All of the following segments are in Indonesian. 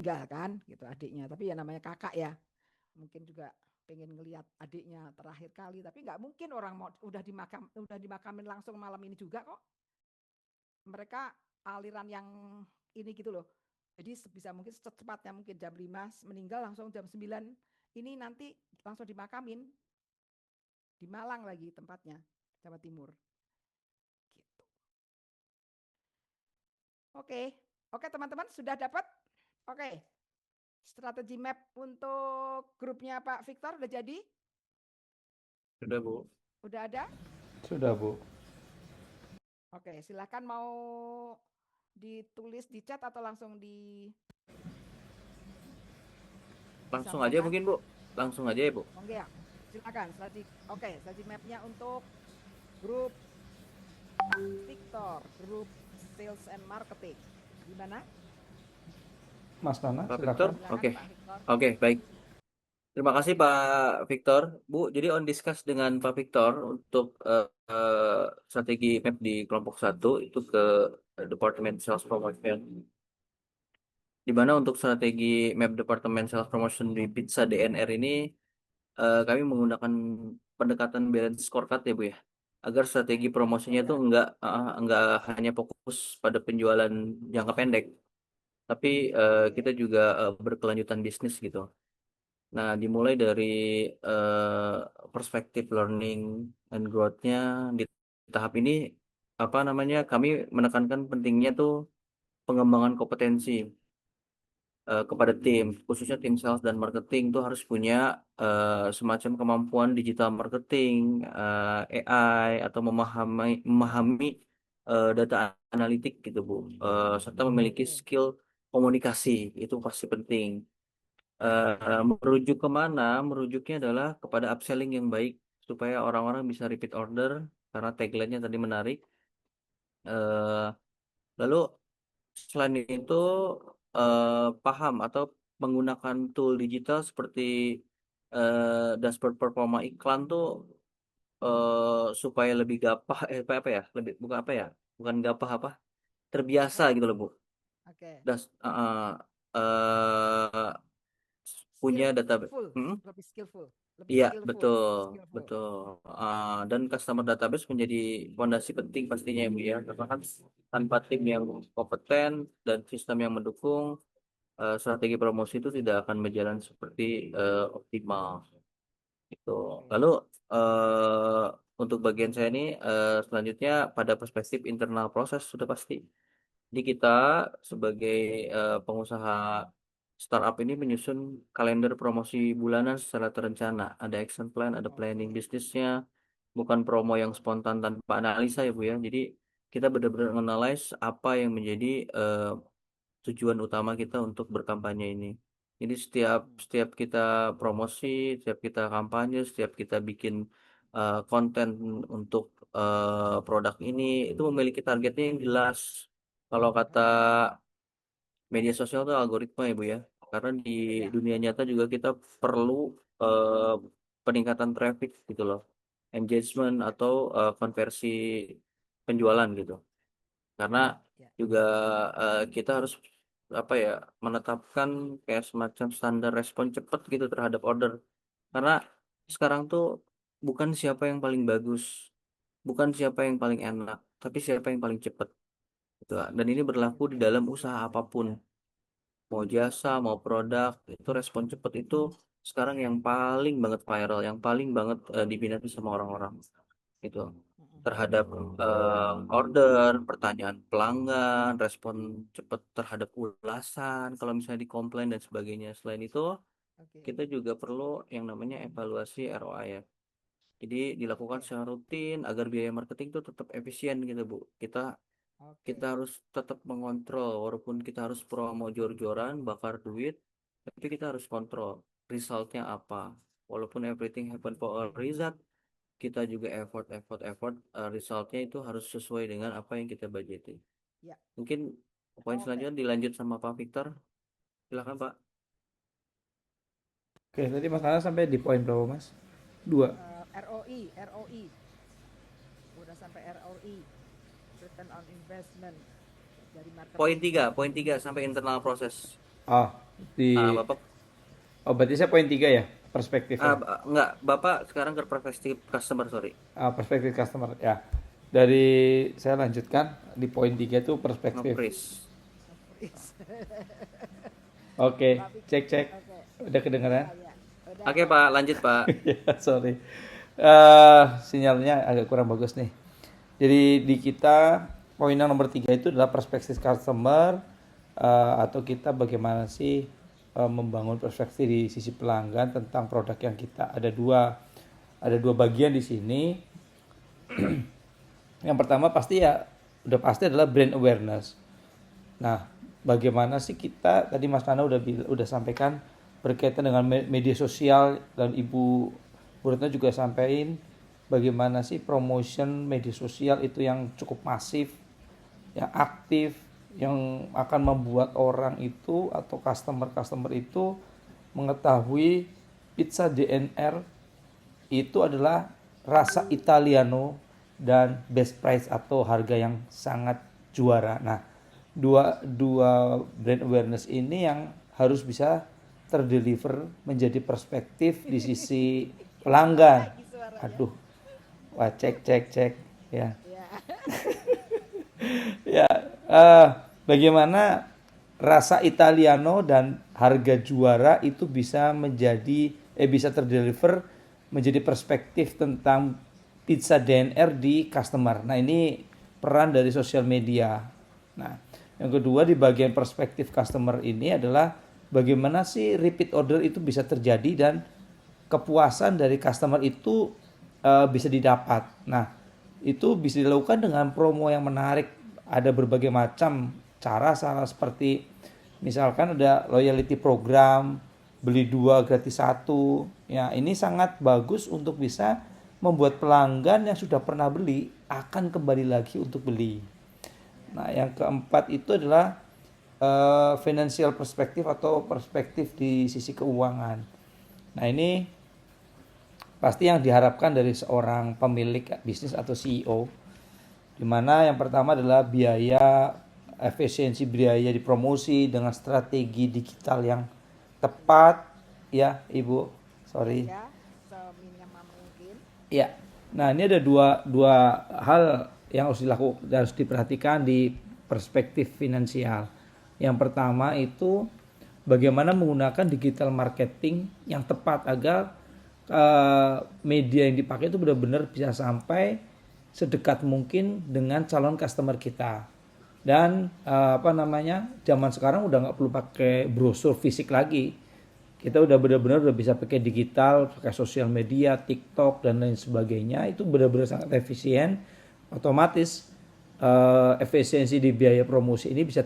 tinggal kan gitu adiknya, tapi ya namanya kakak ya, mungkin juga pengen ngelihat adiknya terakhir kali, tapi nggak mungkin orang mau udah dimakamin langsung malam ini juga kok. Mereka aliran yang ini gitu loh. Jadi sebisa mungkin secepatnya mungkin jam 5 meninggal langsung jam 9 ini nanti langsung dimakamin di Malang lagi tempatnya, Jawa Timur. Gitu. Oke, oke teman-teman sudah dapat? Oke, strategi map untuk grupnya Pak Victor udah jadi? Sudah, Bu. Udah ada? Sudah, Bu. Oke, silakan mau ditulis di chat atau langsung Langsung aja disampaikan? mungkin, Bu. Langsung aja ya, Bu. Oke ya, silakan. Strategi mapnya untuk grup Pak Victor, grup sales and marketing. Gimana? Mas Nana, Pak Victor? silakan. Silakan Oke. Pak Victor. Oke, baik. Terima kasih Pak Victor. Bu, jadi on discuss dengan Pak Victor untuk strategi map di kelompok satu itu ke Departemen Sales Promotion. Di mana untuk strategi map Departemen Sales Promotion di Pizza DNR ini kami menggunakan pendekatan balance scorecard ya Bu ya. Agar strategi promosinya tuh Ya. enggak hanya fokus pada penjualan jangka pendek, tapi kita Oke. juga berkelanjutan bisnis gitu. Nah, dimulai dari eh, perspektif learning and growth-nya di tahap ini apa namanya? Kami menekankan pentingnya tuh pengembangan kompetensi kepada tim, khususnya tim sales dan marketing tuh harus punya semacam kemampuan digital marketing, AI atau memahami data analitik gitu, Bu. Serta memiliki Oke. skill komunikasi itu pasti penting. Merujuk kemana? Merujuknya adalah kepada upselling yang baik supaya orang-orang bisa repeat order karena tagline-nya tadi menarik. Eh, Lalu selain itu paham atau menggunakan tool digital seperti dashboard performa iklan tuh supaya lebih gapah apa ya? Lebih bukan apa ya? Bukan gapah apa? Terbiasa Ya. gitu loh, Bu. Oke. Das, eh, punya data. Skillful, Hmm? lebih skillful, lebih Iya, skillful, betul, skillful. betul. Dan customer database menjadi fondasi penting pastinya ya, Bu ya. Karena kan tanpa tim yang kompeten dan sistem yang mendukung, strategi promosi itu tidak akan berjalan seperti optimal. Gitu. Oke. Lalu eh, untuk bagian saya ini selanjutnya pada perspektif internal proses sudah pasti. Jadi kita sebagai pengusaha startup ini menyusun kalender promosi bulanan secara terencana. Ada action plan, ada planning Oke. bisnisnya, bukan promo yang spontan tanpa analisa ya Bu ya. Jadi kita benar-benar analyze apa yang menjadi tujuan utama kita untuk berkampanye ini. Jadi setiap Hmm. setiap kita promosi, setiap kita kampanye, setiap kita bikin konten untuk produk ini itu memiliki targetnya yang jelas. Kalau kata Oke. media sosial itu algoritma ya Bu ya. Karena di Ya. dunia nyata juga kita perlu eh, peningkatan traffic gitu loh. Engagement Ya. atau konversi penjualan gitu. Karena Ya. juga kita harus apa ya menetapkan kayak semacam standar respon cepat gitu terhadap order. Karena sekarang tuh bukan siapa yang paling bagus, bukan siapa yang paling enak, tapi siapa yang paling cepat gitu. Dan ini berlaku di dalam usaha apapun, mau jasa, mau produk, itu respon cepat itu sekarang yang paling banget viral, yang paling banget diminati sama orang-orang gitu Mm-mm. terhadap order, pertanyaan pelanggan, respon cepat terhadap ulasan, kalau misalnya di komplain dan sebagainya. Selain itu, Oke. kita juga perlu yang namanya evaluasi ROI ya. Jadi dilakukan Oke. secara rutin agar biaya marketing itu tetap efisien gitu Bu. Kita kita Oke. harus tetap mengontrol walaupun kita harus promo jor-joran, bakar duit, tapi kita harus kontrol resultnya apa. Walaupun everything happen for a reason, kita juga effort resultnya itu harus sesuai dengan apa yang kita budgetin. Ya. Mungkin poin Oke. selanjutnya dilanjut sama Pak Victor. Silakan Pak. Oke, tadi Mas Nana sampai di poin berapa, Mas? Dua. ROI, udah sampai ROI, return on investment dari marketing. Poin tiga sampai internal proses. Ah. Di Bapak berarti saya poin 3 ya, perspektifnya. enggak, Bapak sekarang ke perspektif customer, sorry. Perspektif customer ya. Dari saya lanjutkan di poin 3 itu perspektif. Nge-freeze. Oke, Pak Pik, cek. oke. Udah kedengeran? Ya, udah Oke, Pak. Pak, lanjut, Pak. Ya, sorry. Sinyalnya agak kurang bagus nih. Jadi di kita poin yang nomor 3 itu adalah perspektif customer, atau kita bagaimana sih membangun perspektif di sisi pelanggan tentang produk yang kita ada dua bagian di sini. Yang pertama pasti adalah brand awareness. Nah, bagaimana sih kita tadi Mas Nana udah sampaikan berkaitan dengan media sosial, dan Ibu Retno juga sampaikan bagaimana sih promotion media sosial itu yang cukup masif, yang aktif, yang akan membuat orang itu atau customer itu mengetahui pizza DNR itu adalah rasa Italiano dan best price atau harga yang sangat juara. Nah, dua brand awareness ini yang harus bisa terdeliver menjadi perspektif di sisi pelanggan. Aduh, wah cek ya. Ya, bagaimana rasa Italiano dan harga juara itu bisa terdeliver menjadi perspektif tentang pizza DNR di customer. Nah, ini peran dari sosial media. Nah, yang kedua di bagian perspektif customer ini adalah bagaimana sih repeat order itu bisa terjadi dan kepuasan dari customer itu bisa didapat. Nah, itu bisa dilakukan dengan promo yang menarik. Ada berbagai macam cara seperti misalkan ada loyalty program, beli 2 gratis 1. Ya, ini sangat bagus untuk bisa membuat pelanggan yang sudah pernah beli akan kembali lagi untuk beli. Nah, yang keempat itu adalah financial perspektif atau perspektif di sisi keuangan. Nah, ini pasti yang diharapkan dari seorang pemilik bisnis atau CEO, di mana yang pertama adalah efisiensi biaya di promosi dengan strategi digital yang tepat, ya Ibu, sorry. Ya, seminimal mungkin. Ya, nah ini ada dua hal yang harus diperhatikan di perspektif finansial. Yang pertama itu bagaimana menggunakan digital marketing yang tepat agar media yang dipakai itu benar-benar bisa sampai sedekat mungkin dengan calon customer kita. Dan zaman sekarang udah nggak perlu pakai brosur fisik lagi. Kita udah benar-benar bisa pakai digital, pakai sosial media, TikTok dan lain sebagainya. Itu benar-benar sangat efisien. Otomatis efisiensi di biaya promosi ini bisa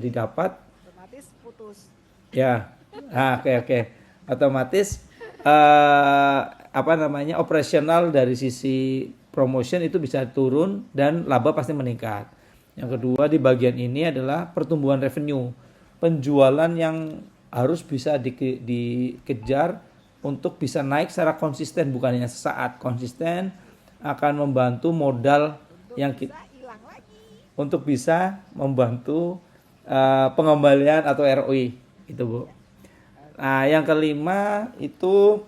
didapat. Otomatis putus. Ya, oke. Otomatis operasional dari sisi promotion itu bisa turun dan laba pasti meningkat. Yang kedua di bagian ini adalah pertumbuhan revenue, penjualan yang harus bisa dikejar untuk bisa naik secara konsisten, bukan hanya sesaat. Konsisten akan membantu modal untuk bisa membantu pengembalian atau ROI itu, Bu. Nah, yang kelima itu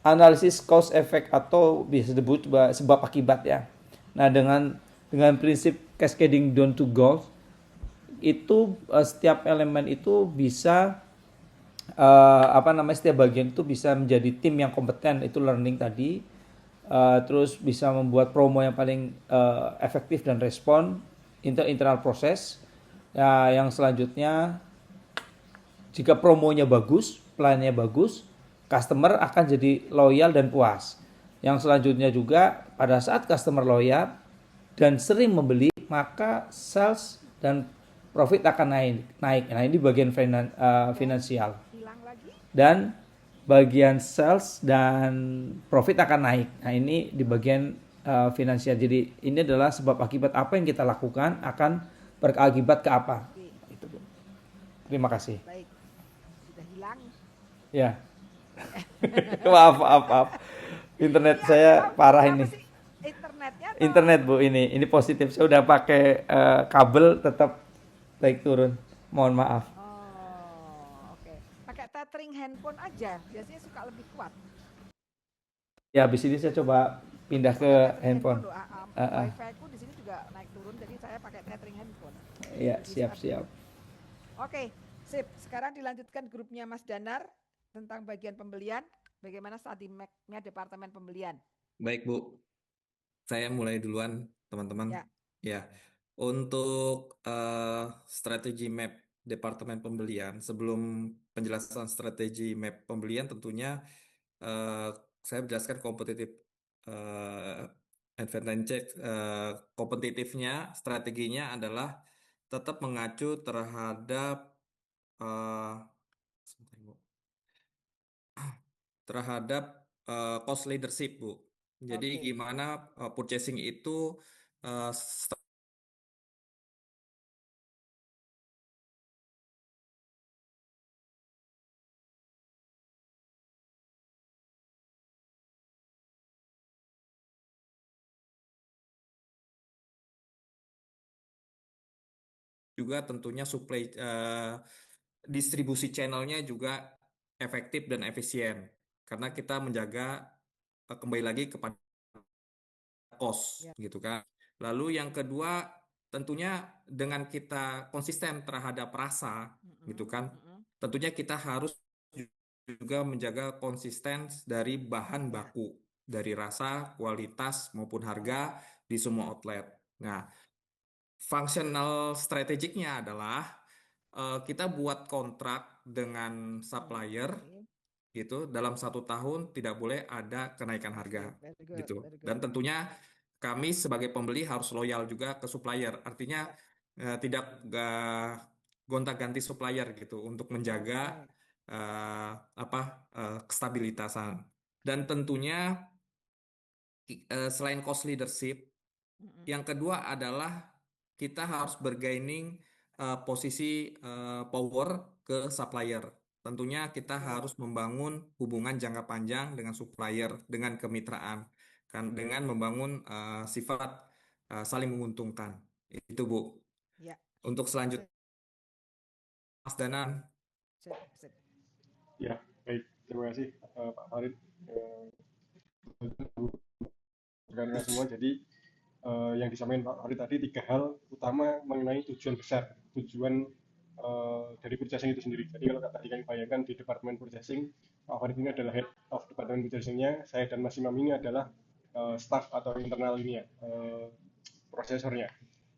analisis cause effect atau bisa disebut sebab akibat ya. Nah, dengan prinsip cascading down to goals itu setiap elemen itu bisa setiap bagian itu bisa menjadi tim yang kompeten, itu learning tadi. Terus bisa membuat promo yang paling efektif dan respon internal proses. Ya, yang selanjutnya jika promonya bagus, plannya bagus, customer akan jadi loyal dan puas. Yang selanjutnya juga pada saat customer loyal dan sering membeli, maka sales dan profit akan naik. Nah, ini bagian finansial. Dan bagian sales dan profit akan naik. Nah, ini di bagian finansial. Jadi ini adalah sebab akibat apa yang kita lakukan akan berakibat ke apa. Itu, Bu. Terima kasih. Baik. Sudah hilang. Ya. Maaf. Internet saya parah ini. Internet, Bu, ini positif. Saya udah pakai kabel tetap naik turun. Mohon maaf. tethering handphone aja biasanya suka lebih kuat. Ya, habis ini saya coba pindah ke Pakai tethering handphone. loh. Ah, ah. Wifi ku di sini juga naik turun, jadi saya pakai tethering handphone. Ya, Jadi siap. Oke, sip. Sekarang dilanjutkan grupnya Mas Danar tentang bagian pembelian. Bagaimana studi map-nya departemen pembelian? Baik, Bu. Saya mulai duluan, teman-teman. Ya. Ya, untuk strategi map Departemen Pembelian, sebelum penjelasan strategi map pembelian, tentunya saya menjelaskan advantage, kompetitifnya, strateginya adalah tetap mengacu terhadap sebentar, Bu. terhadap cost leadership, Bu. Jadi Oke. gimana purchasing itu juga tentunya distribusi channelnya juga efektif dan efisien karena kita menjaga kembali lagi kepada cost Ya. gitu kan. Lalu yang kedua tentunya dengan kita konsisten terhadap rasa gitu kan. Tentunya kita harus juga menjaga konsisten dari bahan baku, dari rasa, kualitas maupun harga di semua outlet. Nah, functional strategiknya adalah kita buat kontrak dengan supplier gitu dalam 1 tahun tidak boleh ada kenaikan harga gitu. Dan tentunya kami sebagai pembeli harus loyal juga ke supplier. Artinya tidak gonta-ganti supplier gitu untuk menjaga kestabilitasan. Dan tentunya selain cost leadership, yang kedua adalah kita harus bergaining posisi power ke supplier. Tentunya kita harus membangun hubungan jangka panjang dengan supplier, dengan kemitraan, kan dengan membangun sifat saling menguntungkan. Itu, Bu. Ya. Untuk selanjutnya, Mas Danan. Sip. Ya, baik. Terima kasih Pak Farid. Rekan-rekan semua, jadi yang disampaikan Pak Farid tadi 3 hal utama mengenai tujuan besar, tujuan dari purchasing itu sendiri. Jadi kalau tadi kami bayangkan di Departemen Purchasing, Pak Farid ini adalah Head of Departemen Purchasing-nya, saya dan Mas Imam ini adalah staff atau internal ini ya, prosesornya.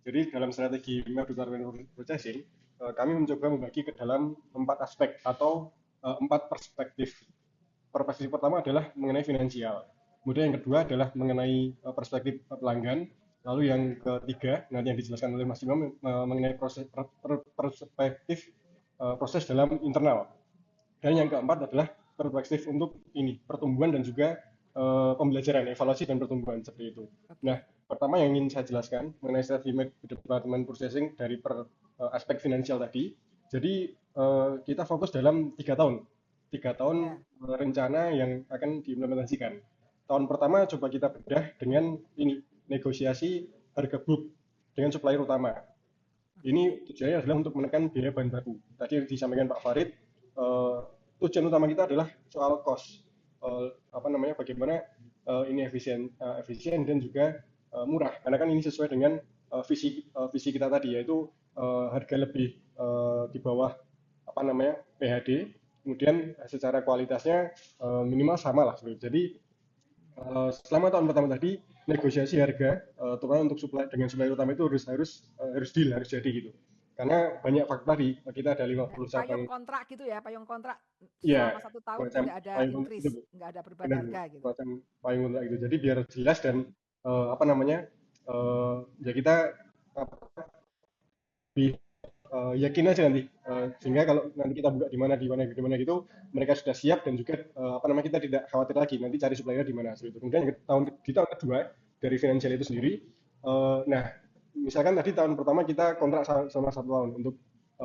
Jadi dalam strategi map Departemen Purchasing, kami mencoba membagi ke dalam 4 aspek atau 4 perspektif. Perspektif pertama adalah mengenai finansial. Kemudian yang kedua adalah mengenai perspektif pelanggan. Lalu yang ketiga, nanti yang dijelaskan oleh Mas Imam mengenai perspektif proses dalam internal. Dan yang keempat adalah perspektif untuk pertumbuhan dan juga pembelajaran, evaluasi dan pertumbuhan seperti itu. Nah, pertama yang ingin saya jelaskan mengenai strategi Departemen Purchasing dari aspek finansial tadi. Jadi kita fokus dalam 3 tahun. 3 tahun rencana yang akan diimplementasikan. Tahun pertama coba kita bedah dengan negosiasi harga bulk dengan supplier utama. Ini tujuannya adalah untuk menekan biaya bahan baku. Tadi yang disampaikan Pak Farid, tujuan utama kita adalah soal cost, bagaimana ini efisien dan juga murah. Karena kan ini sesuai dengan visi kita tadi, yaitu harga lebih di bawah PHD, kemudian secara kualitasnya minimal sama lah. Jadi selama tahun pertama tadi negosiasi harga terutama untuk dengan supplier utama itu harus deal, harus jadi gitu. Karena banyak faktor tadi, kita ada 50 payung kontrak gitu ya, payung kontrak ya, selama 1 tahun tidak ada increase, nggak ada perubahan harga gitu. Macam payung kontrak itu. Jadi biar jelas dan ya kita yakin aja nanti sehingga kalau nanti kita buka di mana gitu mereka sudah siap dan juga kita tidak khawatir lagi nanti cari supplier di mana itu. Kemudian di tahun kedua dari finansial itu sendiri, nah misalkan tadi tahun pertama kita kontrak selama 1 tahun untuk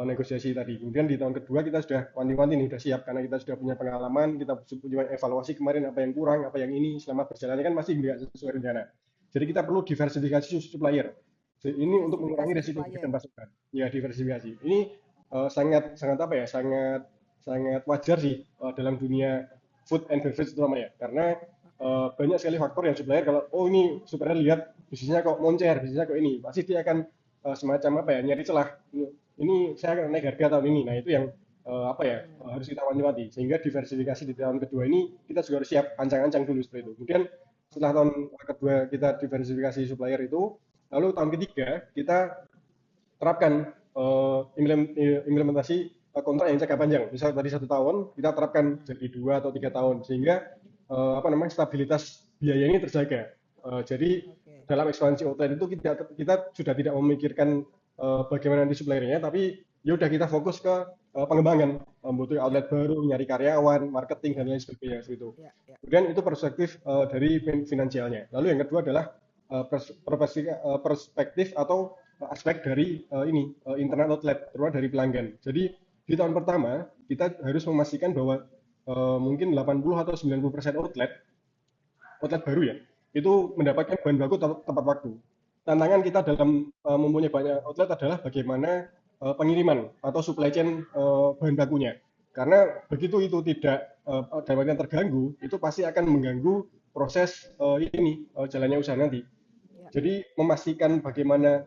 negosiasi tadi, kemudian di tahun kedua kita sudah wanti-wanti nih sudah siap karena kita sudah punya pengalaman, kita punya evaluasi kemarin apa yang kurang, apa yang ini selama berjalannya kan pasti nggak sesuai rencana. Jadi kita perlu diversifikasi supplier. Ini untuk mengurangi resiko dan masukan. Ya, diversifikasi. Ini sangat sangat wajar sih dalam dunia food and beverage terutama ya, karena banyak sekali faktor yang supplier kalau ini supplier lihat bisnisnya kok moncer, bisnisnya kok ini, pasti dia akan semacam apa ya, nyari celah. Ini saya akan naik harga tahun ini. Nah itu yang harus kita wanti-wanti, sehingga diversifikasi di tahun kedua ini kita juga harus siap ancang-ancang dulu seperti itu. Kemudian setelah tahun kedua kita diversifikasi supplier itu, lalu tahun ketiga kita terapkan implementasi kontrak yang jangka panjang. Misal tadi 1 tahun, kita terapkan jadi 2 atau 3 tahun, sehingga stabilitas biaya ini terjaga. Jadi dalam ekspansi outlet itu kita sudah tidak memikirkan bagaimana nanti suppliernya, tapi ya udah kita fokus ke pengembangan, membutuhkan outlet baru, nyari karyawan, marketing dan lain sebagainya itu. Kemudian itu perspektif dari finansialnya. Lalu yang kedua adalah perspektif atau aspek dari internal outlet, terutama dari pelanggan. Jadi di tahun pertama kita harus memastikan bahwa mungkin 80 atau 90% outlet baru ya, itu mendapatkan bahan baku tepat waktu. Tantangan kita dalam mempunyai banyak outlet adalah bagaimana pengiriman atau supply chain bahan bakunya. Karena begitu itu tidak dalam terganggu, itu pasti akan mengganggu proses jalannya usaha nanti. Jadi memastikan bagaimana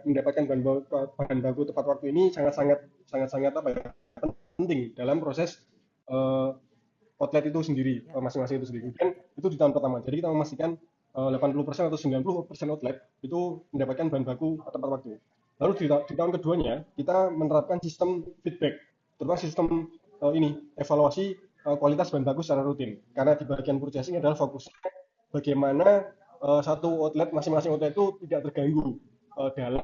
mendapatkan bahan baku tepat waktu ini sangat penting dalam proses outlet itu sendiri, masing-masing itu sendiri. Dan itu di tahun pertama. Jadi kita memastikan 80% atau 90% outlet itu mendapatkan bahan baku tepat waktu. Lalu di tahun keduanya kita menerapkan sistem feedback, terutama sistem evaluasi kualitas bahan baku secara rutin. Karena di bagian purchasing adalah fokusnya bagaimana satu outlet, masing-masing outlet itu tidak terganggu dalam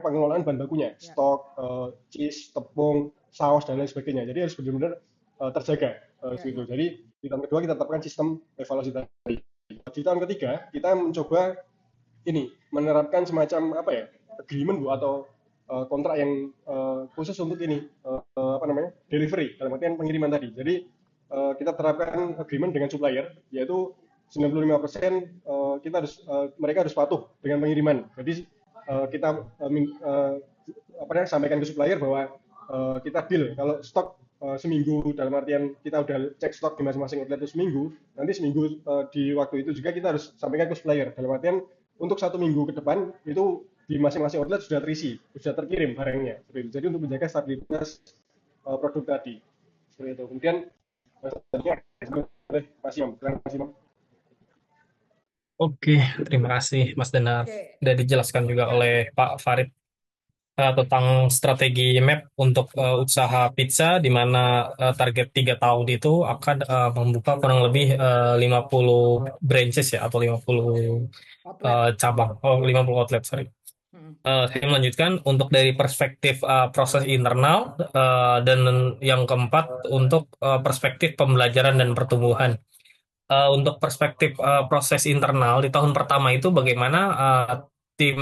pengelolaan bahan bakunya, stok, cheese, tepung, saus dan lain sebagainya. Jadi harus benar-benar terjaga gitu. Jadi di tahun kedua kita tetapkan sistem evaluasi tadi. Di tahun ketiga kita mencoba menerapkan semacam agreement atau kontrak yang khusus untuk delivery, dalam artian pengiriman tadi. Jadi kita terapkan agreement dengan supplier, yaitu 95% mereka harus patuh dengan pengiriman. Jadi kita sampaikan ke supplier bahwa kita deal kalau stok seminggu, dalam artian kita udah cek stok di masing-masing outlet itu seminggu, nanti seminggu di waktu itu juga kita harus sampaikan ke supplier, dalam artian untuk 1 minggu ke depan itu di masing-masing outlet sudah terisi, sudah terkirim barangnya. Jadi untuk menjaga stabilitas produk tadi. Seperti itu. Kemudian Mas Imam. Oke, terima kasih Mas Danar. Sudah dijelaskan juga oleh Pak Farid tentang strategi map untuk usaha pizza, di mana target 3 tahun itu akan membuka kurang lebih 50 branches ya, atau 50 cabang, 50 outlet, sorry. Saya melanjutkan untuk dari perspektif proses internal, dan yang keempat untuk perspektif pembelajaran dan pertumbuhan. Untuk perspektif proses internal di tahun pertama itu bagaimana tim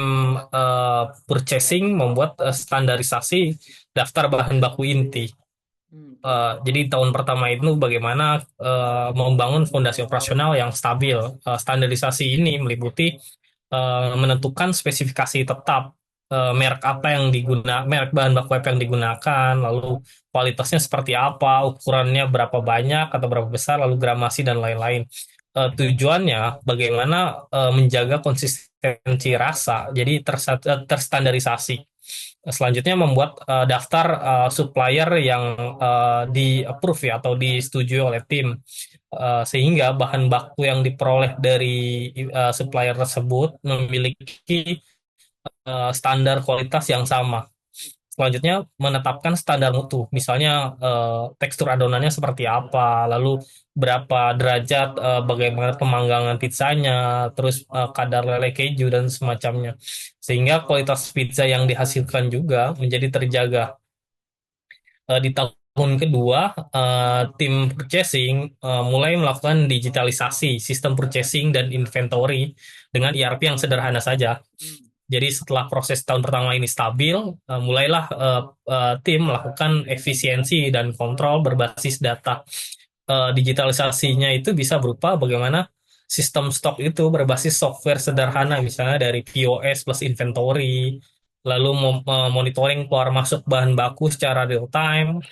purchasing membuat standarisasi daftar bahan baku inti. Jadi tahun pertama itu bagaimana membangun fondasi operasional yang stabil. Standarisasi ini meliputi menentukan spesifikasi tetap, merek bahan baku apa yang digunakan, lalu kualitasnya seperti apa, ukurannya berapa banyak atau berapa besar, lalu gramasi dan lain-lain. Tujuannya bagaimana menjaga konsistensi rasa, jadi terstandarisasi. Selanjutnya membuat daftar supplier yang di-approve ya, atau disetujui oleh tim, sehingga bahan baku yang diperoleh dari supplier tersebut memiliki standar kualitas yang sama. Selanjutnya menetapkan standar mutu, misalnya tekstur adonannya seperti apa, lalu berapa derajat, bagaimana pemanggangan pizzanya, terus kadar lele keju dan semacamnya, sehingga kualitas pizza yang dihasilkan juga menjadi terjaga. Di tahun kedua, tim purchasing mulai melakukan digitalisasi sistem purchasing dan inventory dengan ERP yang sederhana saja. Jadi setelah proses tahun pertama ini stabil, mulailah tim melakukan efisiensi dan kontrol berbasis data. Digitalisasinya itu bisa berupa bagaimana sistem stok itu berbasis software sederhana, misalnya dari POS plus inventory, lalu monitoring keluar masuk bahan baku secara real time.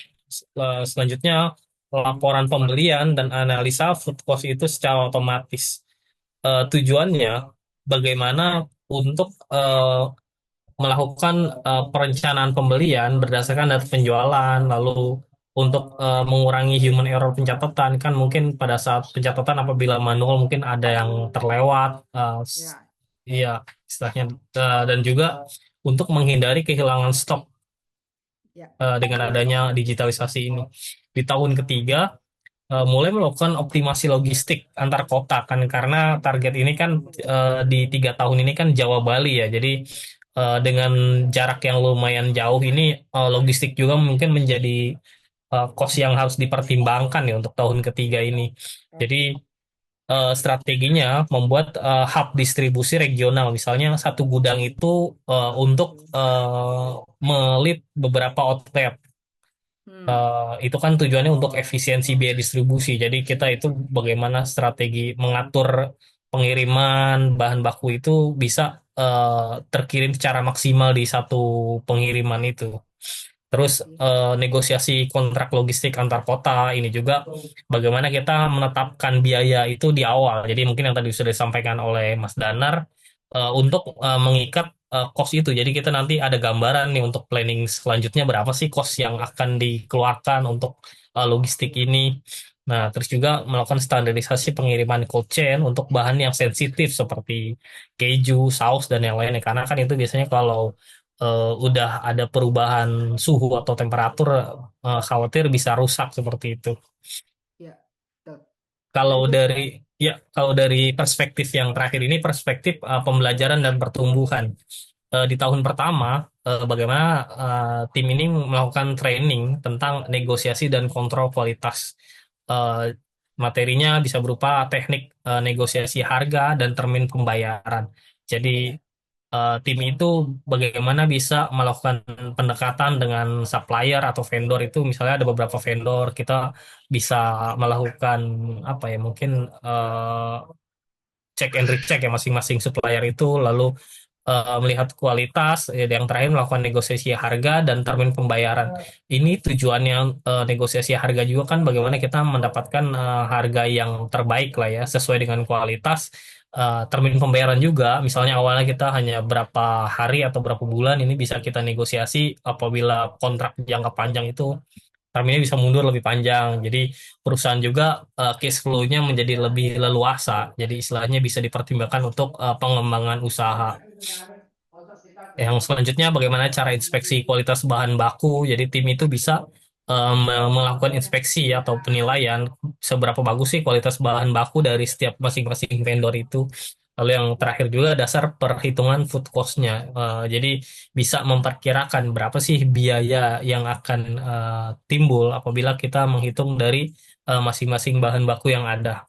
Selanjutnya laporan pembelian dan analisa food cost itu secara otomatis. Tujuannya bagaimana untuk melakukan perencanaan pembelian berdasarkan data penjualan, lalu untuk mengurangi human error pencatatan, kan mungkin pada saat pencatatan apabila manual mungkin ada yang terlewat, Ya, iya istilahnya. Dan juga untuk menghindari kehilangan stok ya. dengan adanya digitalisasi ini. Di tahun ketiga mulai melakukan optimasi logistik antar kota kan, karena target ini kan di 3 tahun ini kan Jawa Bali ya, jadi dengan jarak yang lumayan jauh ini logistik juga mungkin menjadi cost yang harus dipertimbangkan ya untuk tahun ketiga ini. Jadi strateginya membuat hub distribusi regional, misalnya satu gudang itu untuk melit beberapa outlet. Itu kan tujuannya untuk efisiensi biaya distribusi. Jadi kita itu bagaimana strategi mengatur pengiriman bahan baku itu bisa terkirim secara maksimal di satu pengiriman itu. Terus negosiasi kontrak logistik antar kota ini juga bagaimana kita menetapkan biaya itu di awal. Jadi mungkin yang tadi sudah disampaikan oleh Mas Danar untuk mengikat cost itu. Jadi kita nanti ada gambaran nih untuk planning selanjutnya berapa sih cost yang akan dikeluarkan untuk logistik ini. Nah, terus juga melakukan standarisasi pengiriman cold chain untuk bahan yang sensitif seperti keju, saus, dan yang lainnya. Karena kan itu biasanya kalau udah ada perubahan suhu atau temperatur, khawatir bisa rusak seperti itu. Ya, betul. Kalau Dari dari kalau dari perspektif yang terakhir ini perspektif pembelajaran dan pertumbuhan. Di tahun pertama, bagaimana tim ini melakukan training tentang negosiasi dan kontrol kualitas. Eh, Materinya bisa berupa teknik negosiasi harga dan termin pembayaran. Jadi tim itu bagaimana bisa melakukan pendekatan dengan supplier atau vendor itu, misalnya ada beberapa vendor, kita bisa melakukan apa ya, mungkin cek and recheck ya masing-masing supplier itu, lalu melihat kualitas, yang terakhir melakukan negosiasi harga dan termin pembayaran. Ini tujuannya negosiasi harga juga kan bagaimana kita mendapatkan harga yang terbaik lah ya sesuai dengan kualitas. Termin pembayaran juga, misalnya awalnya kita hanya berapa hari atau berapa bulan, ini bisa kita negosiasi apabila kontrak jangka panjang itu terminnya bisa mundur lebih panjang. Jadi perusahaan juga cash flow-nya menjadi lebih leluasa. Jadi istilahnya bisa dipertimbangkan untuk pengembangan usaha. Yang selanjutnya bagaimana cara inspeksi kualitas bahan baku. Jadi tim itu bisa melakukan inspeksi atau penilaian seberapa bagus sih kualitas bahan baku dari setiap masing-masing vendor itu. Lalu yang terakhir juga dasar perhitungan food cost-nya. Jadi bisa memperkirakan berapa sih biaya yang akan timbul apabila kita menghitung dari masing-masing bahan baku yang ada.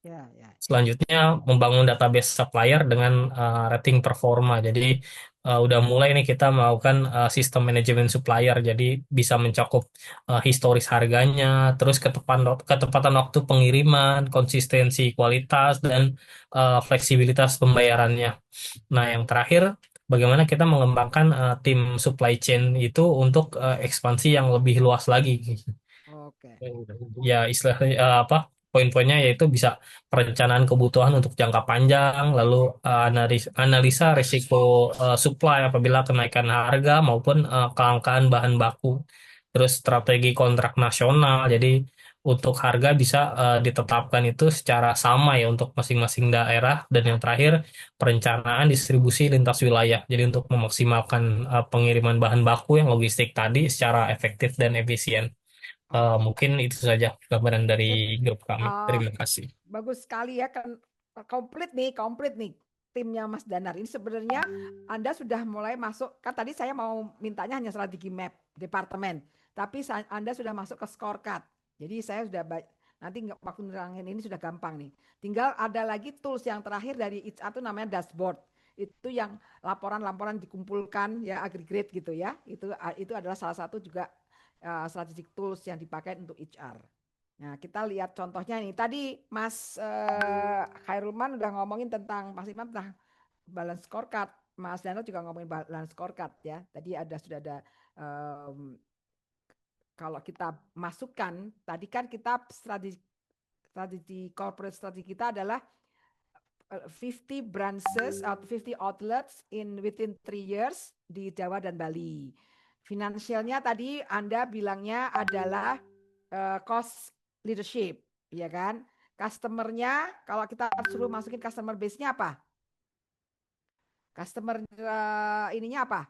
ya, ya. Selanjutnya membangun database supplier dengan rating performa. Jadi udah mulai nih kita melakukan sistem manajemen supplier. Jadi bisa mencakup historis harganya, terus ketepatan waktu pengiriman, konsistensi kualitas, dan fleksibilitas pembayarannya. Nah, yang terakhir, bagaimana kita mengembangkan tim supply chain itu untuk ekspansi yang lebih luas lagi. Oke. Ya istilahnya apa, poin-poinnya yaitu bisa perencanaan kebutuhan untuk jangka panjang, lalu analisa risiko supply apabila kenaikan harga maupun kelangkaan bahan baku, terus strategi kontrak nasional. Jadi untuk harga bisa ditetapkan itu secara sama ya untuk masing-masing daerah, dan yang terakhir perencanaan distribusi lintas wilayah. Jadi untuk memaksimalkan pengiriman bahan baku yang logistik tadi secara efektif dan efisien. Oke. Mungkin itu saja gambaran dari Sip. grup kami. Ah, Terima kasih. bagus sekali ya, kan komplit nih timnya Mas Danar. Ini sebenarnya Anda sudah mulai masuk, kan tadi saya mau mintanya hanya strategi map departemen, tapi Anda sudah masuk ke scorecard. Jadi saya sudah nanti waktu nerangin ini sudah gampang nih. Tinggal ada lagi tools yang terakhir dari HR itu namanya dashboard. Itu yang laporan-laporan dikumpulkan ya, aggregate gitu ya. Itu adalah salah satu juga strategic tools yang dipakai untuk HR. Nah, kita lihat contohnya nih. Tadi Mas Khairulman udah ngomongin tentang maksimal tentang balance scorecard. Mas Dano juga ngomongin balance scorecard ya. Tadi sudah ada kalau kita masukkan, tadi kan kita strategi corporate strategi kita adalah 50 branches atau 50 outlets within 3 years di Jawa dan Bali. Finansialnya tadi Anda bilangnya adalah cost leadership, ya kan? Customer-nya kalau kita suruh masukin customer base-nya apa? Customer ininya apa?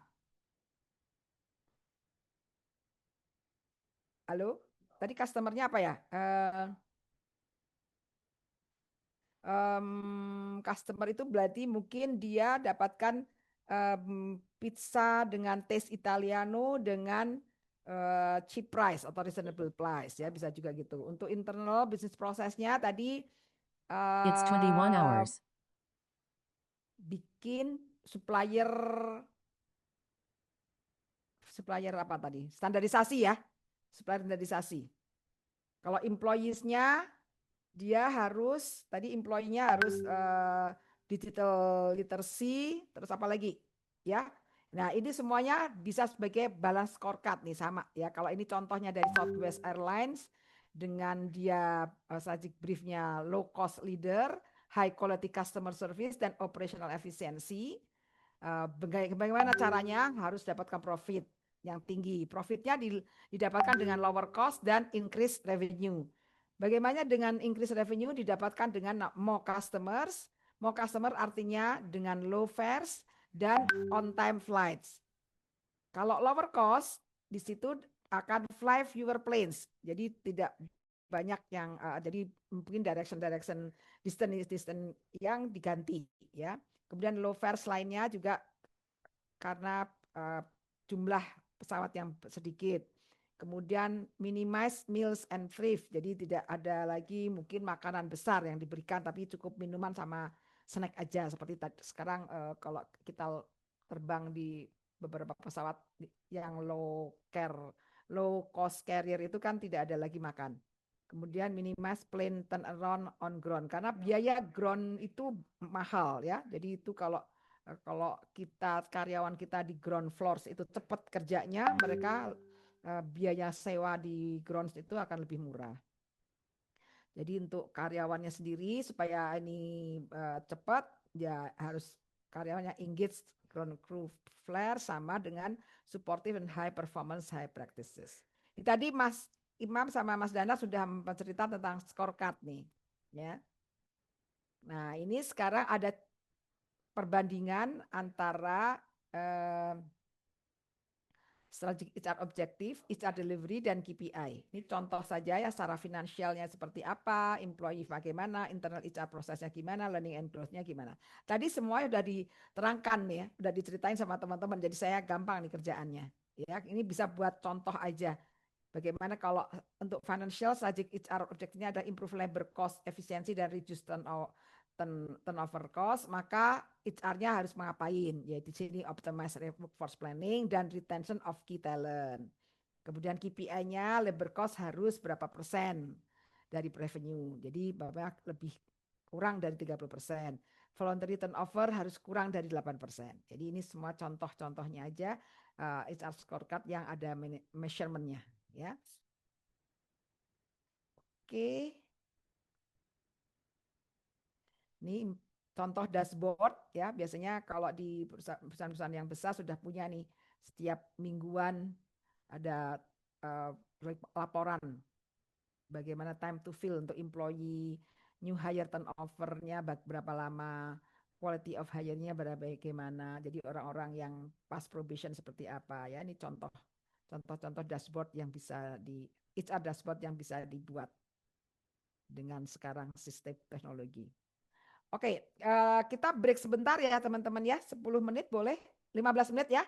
Halo? Tadi customer-nya apa ya? Customer itu berarti mungkin dia dapatkan pizza dengan taste Italiano dengan cheap price atau reasonable price ya, bisa juga gitu. Untuk internal business prosesnya tadi It's 21 hours. bikin supplier apa tadi? Standarisasi ya. Supplier standarisasi. Kalau employees-nya dia harus tadi employee-nya harus digital literacy, terus apa lagi? Ya. Nah, ini semuanya bisa sebagai balance scorecard nih sama ya. Kalau ini contohnya dari Southwest Airlines dengan dia strategic brief-nya low cost leader, high quality customer service dan operational efficiency. Bagaimana caranya harus dapatkan profit yang tinggi. Profitnya didapatkan dengan lower cost dan increase revenue. Bagaimana dengan increase revenue didapatkan dengan more customers. More customer artinya dengan low fares dan on time flights. Kalau lower cost di situ akan fly fewer planes. Jadi tidak banyak yang jadi mungkin direction distance yang diganti ya. Kemudian low fares lainnya juga karena jumlah pesawat yang sedikit. Kemudian minimize meals and thrift. Jadi tidak ada lagi mungkin makanan besar yang diberikan, tapi cukup minuman sama snack aja. Seperti sekarang kalau kita terbang di beberapa pesawat yang low cost carrier itu kan tidak ada lagi makan. Kemudian minimize plane turnaround on ground. Karena biaya ground itu mahal ya. Jadi itu kalau karyawan kita di ground floors itu cepat kerjanya, mereka biaya sewa di grounds itu akan lebih murah. Jadi untuk karyawannya sendiri supaya ini cepat, ya harus karyawannya engage ground crew flare sama dengan supportive and high performance high practices. Tadi Mas Imam sama Mas Dana sudah mencerita tentang scorecard nih, ya. Nah ini sekarang ada perbandingan antara strategic HR objektif, HR delivery, dan KPI. Ini contoh saja ya secara finansialnya seperti apa, employee bagaimana, internal HR prosesnya gimana, learning and growth-nya gimana. Tadi semua sudah diterangkan ya, sudah diceritain sama teman-teman, jadi saya gampang nih kerjaannya. Ya, ini bisa buat contoh aja. Bagaimana kalau untuk financial strategic HR objektifnya ada improve labor cost efisiensi dan reduce turnover cost, maka HR-nya harus mengapain? Ya di sini optimize workforce planning dan retention of key talent. Kemudian KPI-nya labor cost harus berapa persen dari revenue. Jadi Bapak lebih kurang dari 30%. Voluntary turnover harus kurang dari 8%. Jadi ini semua contoh-contohnya aja HR scorecard yang ada measurement-nya ya. Oke. Ini contoh dashboard ya, biasanya kalau di perusahaan-perusahaan yang besar sudah punya nih setiap mingguan ada laporan bagaimana time to fill untuk employee, new hire turnover-nya berapa lama, quality of hire-nya bagaimana. Jadi orang-orang yang pas probation seperti apa ya. Ini contoh dashboard yang bisa HR dashboard yang bisa dibuat dengan sekarang sistem teknologi. Oke, kita break sebentar ya teman-teman ya, 10 menit boleh? 15 menit ya?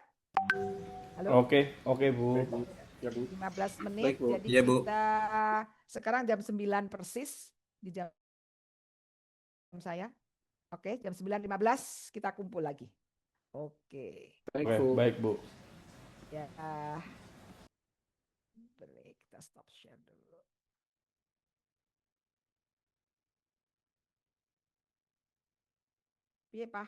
Halo? Oke Bu. Ya, Bu. 15 menit, Baik, Bu. jadi Iya, Bu. kita sekarang jam 9 persis di jam saya. Oke, jam 9.15 kita kumpul lagi. Oke. Baik, Oke, Bu. baik Bu. Ya, break, kita stop share dulu. Piye, Pak?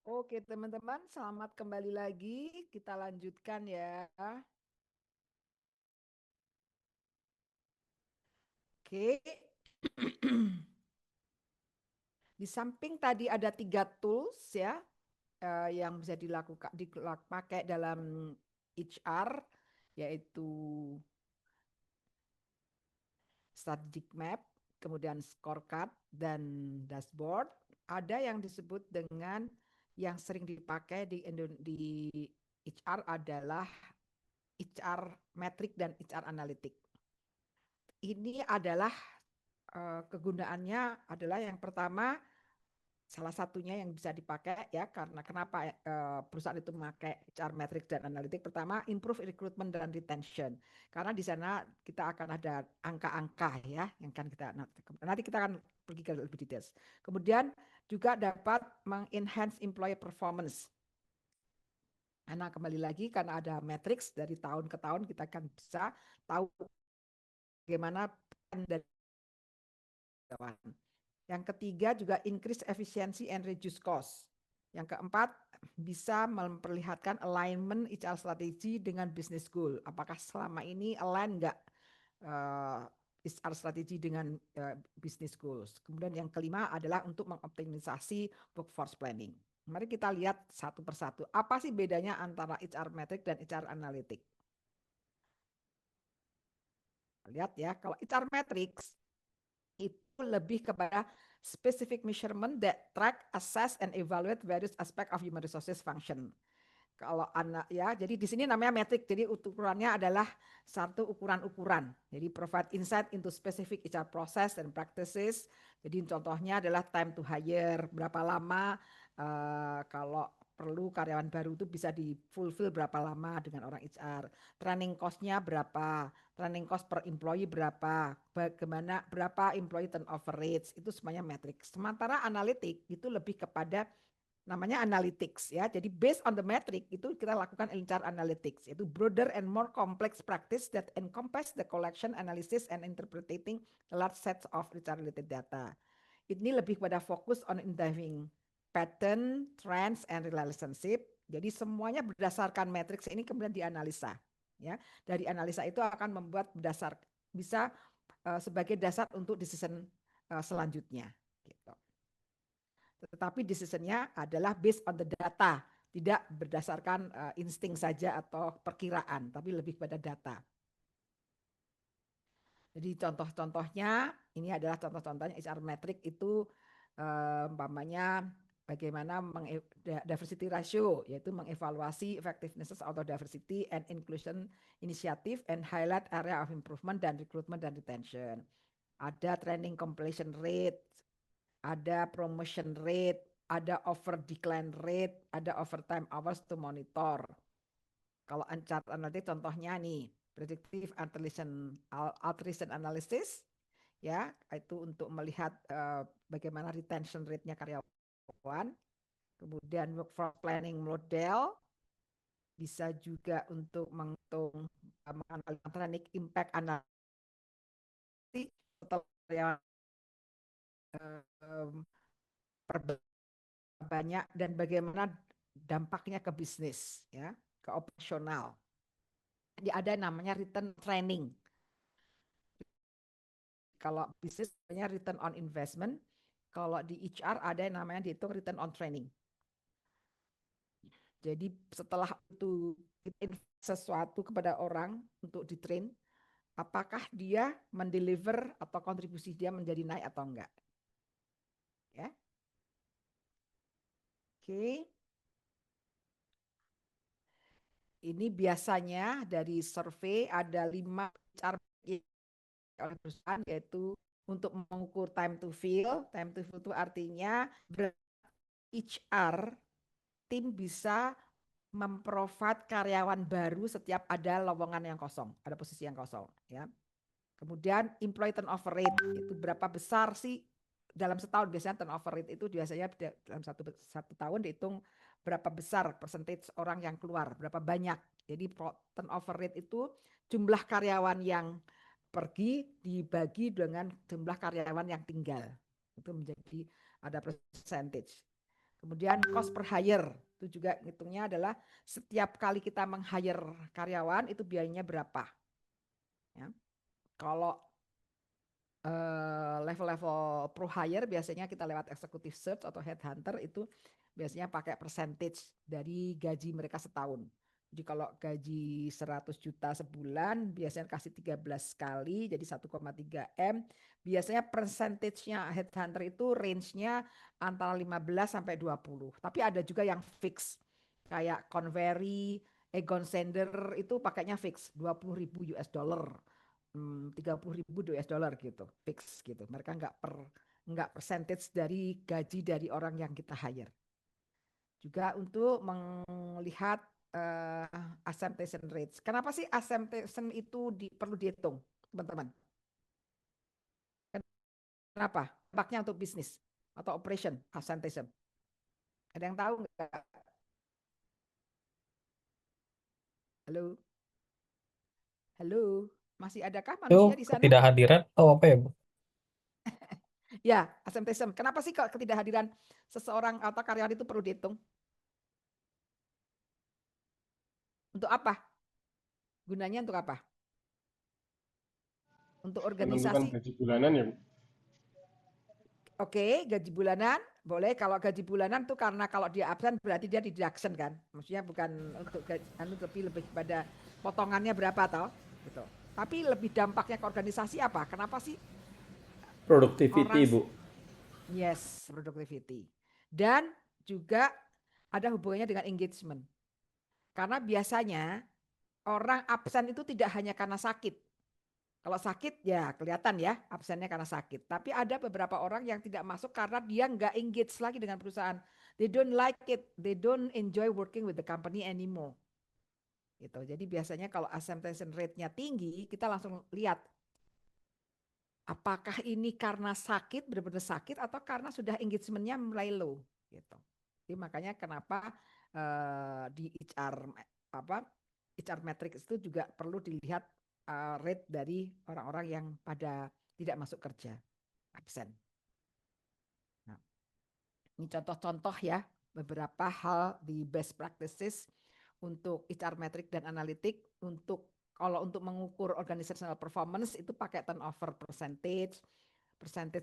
Oke, teman-teman, selamat kembali lagi. Kita lanjutkan ya. Oke. Di samping tadi ada 3 tools ya yang bisa dipakai dalam HR, yaitu strategic map, kemudian scorecard dan dashboard. Ada yang disebut dengan yang sering dipakai di HR adalah HR metrik dan HR analitik. Ini adalah kegunaannya adalah yang pertama, salah satunya yang bisa dipakai ya, karena kenapa perusahaan itu memakai HR metric dan analitik. Pertama, improve recruitment dan retention, karena di sana kita akan ada angka-angka ya yang kan kita nanti kita akan pergi ke lebih detail. Kemudian juga dapat mengenhance employee performance, karena kembali lagi karena ada matrix dari tahun ke tahun kita akan bisa tahu bagaimana dari kawan. Yang ketiga juga increase efficiency and reduce cost. Yang keempat, bisa memperlihatkan alignment HR strategi dengan business goal. Apakah selama ini align nggak HR strategi dengan business goals. Kemudian yang kelima adalah untuk mengoptimisasi workforce planning. Mari kita lihat satu persatu. Apa sih bedanya antara HR metric dan HR analytic? Lihat ya, kalau HR metrics itu lebih kepada specific measurement that track, assess, and evaluate various aspect of human resources function. Kalau anak ya, jadi di sini namanya metrik. Jadi ukurannya adalah satu ukuran-ukuran. Jadi provide insight into specific HR process and practices. Jadi contohnya adalah time to hire, berapa lama kalau perlu karyawan baru itu bisa di fulfill berapa lama dengan orang HR. Training cost-nya berapa, training cost per employee berapa, bagaimana berapa employee turnover rates, itu semuanya metrik. Sementara analitik itu lebih kepada namanya analytics ya. Jadi based on the metric itu kita lakukan HR analytics, yaitu broader and more complex practice that encompass the collection, analysis, and interpreting large sets of HR related data. Ini lebih pada fokus on diving pattern, trends, and relationship. Jadi semuanya berdasarkan matriks ini kemudian dianalisa. Ya, dari analisa itu akan membuat bisa sebagai dasar untuk decision selanjutnya. Gitu. Tetapi decision-nya adalah based on the data, tidak berdasarkan insting saja atau perkiraan, tapi lebih pada data. Jadi contoh-contohnya, ini adalah contoh-contohnya HR metric itu umpamanya bagaimana diversity ratio, yaitu mengevaluasi effectiveness of diversity and inclusion initiative and highlight area of improvement dan recruitment dan retention. Ada training completion rate, ada promotion rate, ada over decline rate, ada overtime hours to monitor. Kalau chart analytic contohnya nih, predictive attrition analysis, ya itu untuk melihat bagaimana retention rate-nya karyawan. Kemudian workforce planning model, bisa juga untuk menghitung menganalisis impact analisis setelah karyawan banyak dan bagaimana dampaknya ke bisnis, ya, ke operasional. Jadi ada namanya return training. Kalau bisnis namanya return on investment, kalau di HR ada yang namanya dihitung return on training. Jadi setelah itu sesuatu kepada orang untuk ditrain, apakah dia mendeliver atau kontribusi dia menjadi naik atau enggak? Ya. Oke. Ini biasanya dari survei ada 5 HR oleh perusahaan, yaitu untuk mengukur time to fill. Time to fill itu artinya HR tim bisa memprovide karyawan baru setiap ada lowongan yang kosong, ada posisi yang kosong, ya. Kemudian employee turnover rate, itu berapa besar sih dalam setahun. Biasanya turnover rate itu biasanya dalam satu tahun dihitung berapa besar percentage orang yang keluar, berapa banyak. Jadi turnover rate itu jumlah karyawan yang pergi dibagi dengan jumlah karyawan yang tinggal. Itu menjadi ada percentage. Kemudian cost per hire, itu juga hitungnya adalah setiap kali kita meng-hire karyawan itu biayanya berapa. Ya. Kalau level-level pro hire biasanya kita lewat executive search atau headhunter itu biasanya pakai percentage dari gaji mereka setahun. Jadi kalau gaji 100 juta sebulan biasanya kasih 13 kali jadi 1,3 M. Biasanya percentage-nya headhunter itu range-nya antara 15 sampai 20. Tapi ada juga yang fix. Kayak Convery, Egon Zehnder itu pakainya fix 20.000 US dollar. 30.000 US dollar gitu, fix gitu. Mereka nggak percentage dari gaji dari orang yang kita hire. Juga untuk melihat acceptance rates. Kenapa sih acceptance itu perlu dihitung, teman-teman? Kenapa? Dampaknya untuk bisnis atau operation acceptance. Ada yang tahu nggak? Halo? Halo? Masih adakah Itu manusia di sana? ketidakhadiran atau apa ya, Bu? Ya, absenteeism. Kenapa sih kalau ketidakhadiran seseorang atau karyawan itu perlu dihitung? Untuk apa? Gunanya untuk apa? Untuk Menentukan organisasi. gaji bulanan ya, Bu. Oke, gaji bulanan boleh. Kalau gaji bulanan tuh karena kalau dia absen berarti dia deduction kan. Maksudnya bukan untuk gaji, lebih pada potongannya berapa toh, gitu. Tapi lebih dampaknya ke organisasi apa? Kenapa sih? Productivity, Bu. Yes, productivity. Dan juga ada hubungannya dengan engagement. Karena biasanya orang absen itu tidak hanya karena sakit. Kalau sakit ya kelihatan ya absennya karena sakit. Tapi ada beberapa orang yang tidak masuk karena dia nggak engage lagi dengan perusahaan. They don't like it. They don't enjoy working with the company anymore. Gitu. Jadi biasanya kalau absenteeism rate-nya tinggi, kita langsung lihat apakah ini karena sakit, benar-benar sakit, atau karena sudah engagement-nya mulai low. Gitu. Jadi makanya kenapa di HR matrix itu juga perlu dilihat rate dari orang-orang yang pada tidak masuk kerja, absen. Nah, ini contoh-contoh ya, beberapa hal di best practices untuk HR metric dan analitik. Kalau untuk mengukur organizational performance itu pakai turnover percentage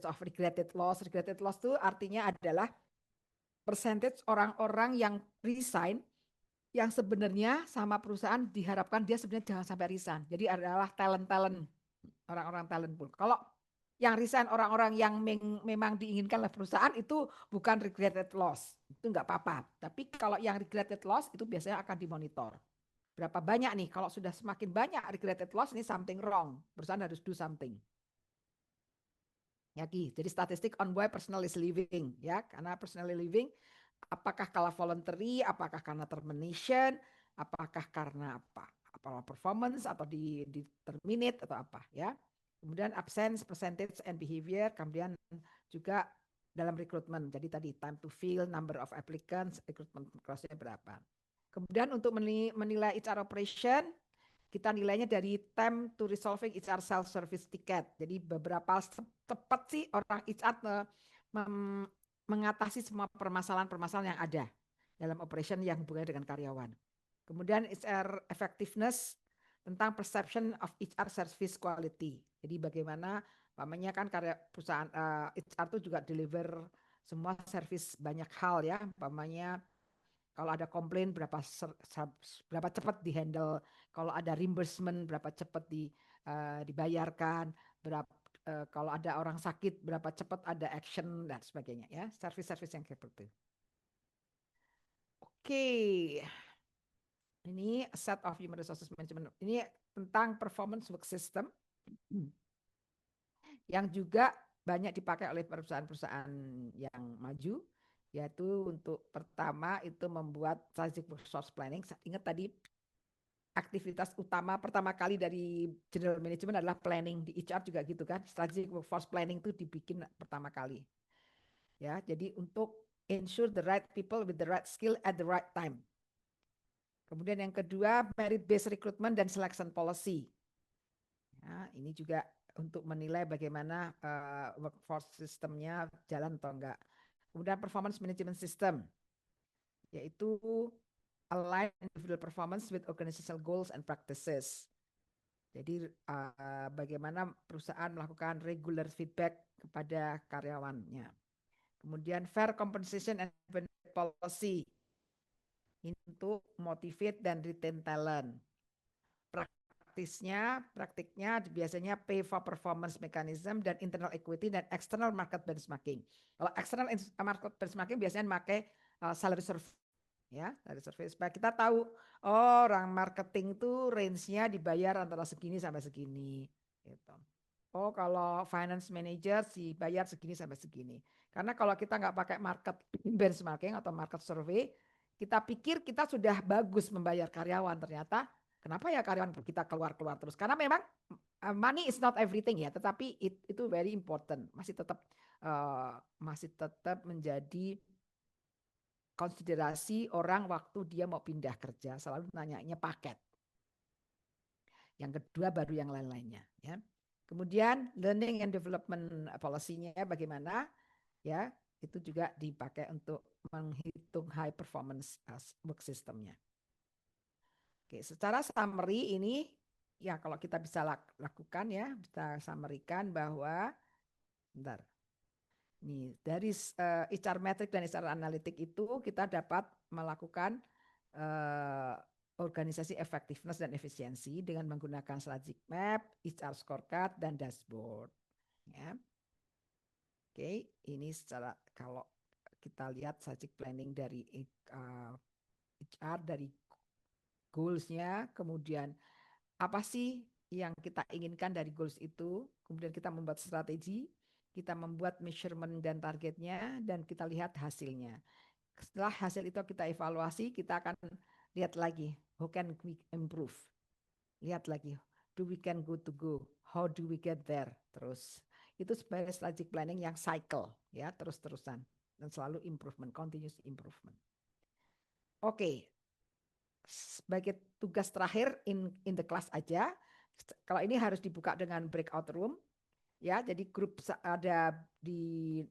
of regretted loss. Regretted loss itu artinya adalah percentage orang-orang yang resign yang sebenarnya sama perusahaan diharapkan dia sebenarnya jangan sampai resign. Jadi adalah talent, orang-orang talent pool. Kalau yang resign orang-orang yang memang diinginkan oleh perusahaan itu bukan regretted loss, itu nggak apa-apa. Tapi kalau yang regretted loss itu biasanya akan dimonitor. Berapa banyak nih? Kalau sudah semakin banyak regretted loss, ini something wrong. Perusahaan harus do something. Ya, jadi statistik on why personal is leaving, ya, karena personal leaving. Apakah kalau voluntary, apakah karena termination, apakah karena apa? Apa performance atau di terminate atau apa ya? Kemudian absence, percentage and behavior, kemudian juga dalam rekrutmen. Jadi tadi time to fill, number of applicants, recruitment cost-nya berapa. Kemudian untuk menilai HR operation, kita nilainya dari time to resolving HR self-service ticket. Jadi beberapa cepat sih orang HR mengatasi semua permasalahan-permasalahan yang ada dalam operation yang hubungannya dengan karyawan. Kemudian HR effectiveness tentang perception of HR service quality. Jadi bagaimana umpamanya kan perusahaan HR itu juga deliver semua service banyak hal ya. Umpamanya kalau ada komplain berapa cepat dihandle, kalau ada reimbursement berapa cepat dibayarkan, kalau ada orang sakit berapa cepat ada action dan sebagainya ya, service-service yang kayak itu. Oke. Ini set of human resources management. Ini tentang performance work system yang juga banyak dipakai oleh perusahaan-perusahaan yang maju, yaitu untuk pertama itu membuat strategic workforce planning. Ingat tadi aktivitas utama pertama kali dari general management adalah planning. Di HR juga gitu kan, strategic workforce planning itu dibikin pertama kali. Ya, jadi untuk ensure the right people with the right skill at the right time. Kemudian yang kedua, merit based recruitment dan selection policy. Ya, ini juga untuk menilai bagaimana workforce sistemnya jalan atau enggak. Kemudian performance management system, yaitu align individual performance with organizational goals and practices. Jadi bagaimana perusahaan melakukan regular feedback kepada karyawannya. Kemudian fair compensation and benefit policy untuk motivate dan retain talent. Praktiknya biasanya pay for performance mechanism dan internal equity dan external market benchmarking. Kalau external market benchmarking biasanya pakai salary survey, ya, salary survey supaya kita tahu orang marketing itu range-nya dibayar antara segini sampai segini, gitu. Oh, kalau finance manager sih bayar segini sampai segini. Karena kalau kita nggak pakai market benchmarking atau market survey, kita pikir kita sudah bagus membayar karyawan, ternyata kenapa ya karyawan kita keluar terus? Karena memang money is not everything ya, tetapi itu very important, masih tetap menjadi konsiderasi orang waktu dia mau pindah kerja, selalu nanyanya paket. Yang kedua baru yang lain-lainnya, ya. Kemudian learning and development policy-nya bagaimana, ya, itu juga dipakai untuk menghitung high performance work system-nya. Oke, secara summary ini ya kalau kita bisa lakukan ya, kita summary-kan bahwa dari HR metric dan HR analitik itu kita dapat melakukan organisasi effectiveness dan efisiensi dengan menggunakan strategic map, HR scorecard dan dashboard. Ya. Oke, ini secara kalau kita lihat strategic planning dari HR, dari goals-nya, kemudian apa sih yang kita inginkan dari goals itu, kemudian kita membuat strategi, kita membuat measurement dan targetnya, dan kita lihat hasilnya. Setelah hasil itu kita evaluasi, kita akan lihat lagi, how can we improve? Lihat lagi, do we can go to go? How do we get there? Terus, itu sebagai strategic planning yang cycle, ya, terus-terusan. Dan selalu improvement, continuous improvement. Oke, sebagai tugas terakhir in the class aja, kalau ini harus dibuka dengan breakout room, ya, jadi grup ada di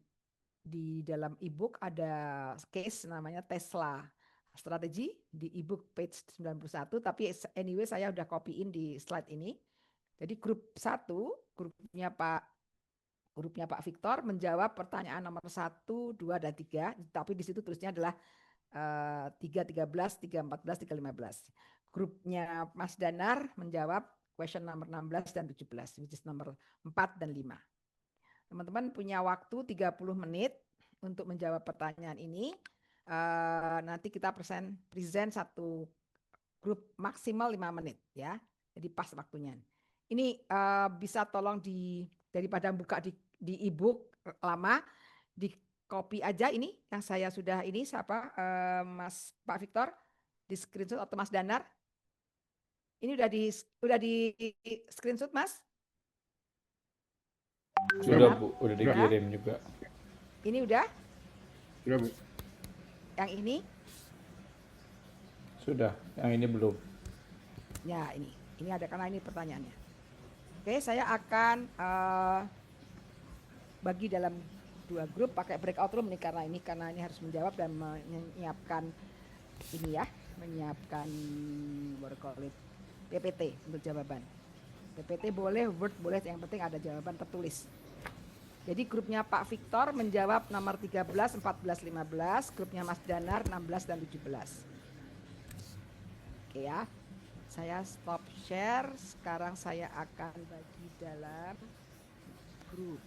dalam ebook ada case namanya Tesla strategi di ebook page 91, tapi anyway saya udah copyin di slide ini. Jadi grup 1, grupnya Pak Victor menjawab pertanyaan nomor 1, 2 dan 3, tapi di situ tulisnya adalah 3.13, 3.14, 3.15. Grupnya Mas Danar menjawab question nomor 16 dan 17, which is nomor 4 dan 5. Teman-teman punya waktu 30 menit untuk menjawab pertanyaan ini. Nanti kita present satu grup maksimal 5 menit ya. Jadi pas waktunya. Ini bisa tolong daripada buka di e-book lama, di copy aja ini yang saya sudah ini siapa Mas Pak Victor di screenshot atau Mas Danar. Ini udah di screenshot Mas? Sudah Bu, udah dikirim juga. Ini udah? Sudah Bu. Yang ini? Sudah, yang ini belum. Ya ini ada karena ini pertanyaannya. Oke, saya akan bagi dalam 2 grup pakai breakout room nih karena ini harus menjawab dan menyiapkan ini ya, menyiapkan PPT untuk jawaban. PPT boleh, Word boleh, yang penting ada jawaban tertulis. Jadi grupnya Pak Victor menjawab nomor 13, 14, 15, grupnya Mas Danar 16 dan 17. Oke ya, saya stop share, sekarang saya akan bagi dalam grup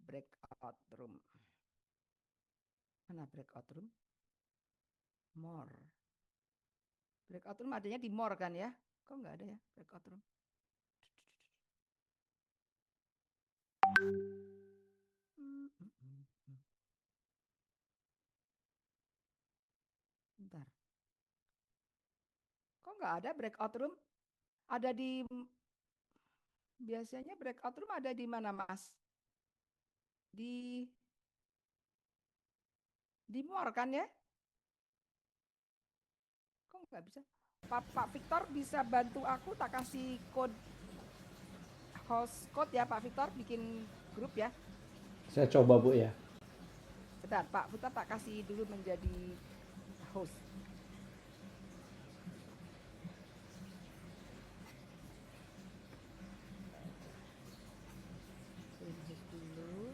breakout room. Mana breakout room? More. Breakout room adanya di more kan ya? Kok nggak ada ya breakout room? Bentar. Kok nggak ada breakout room? Ada biasanya breakout room ada di mana Mas? Di more kan ya? Kok nggak bisa? Pak Victor bisa bantu aku tak kasih code host code ya Pak Victor bikin grup ya. Saya coba Bu ya. Bentar, Pak Putra tak kasih dulu menjadi host. Host dulu.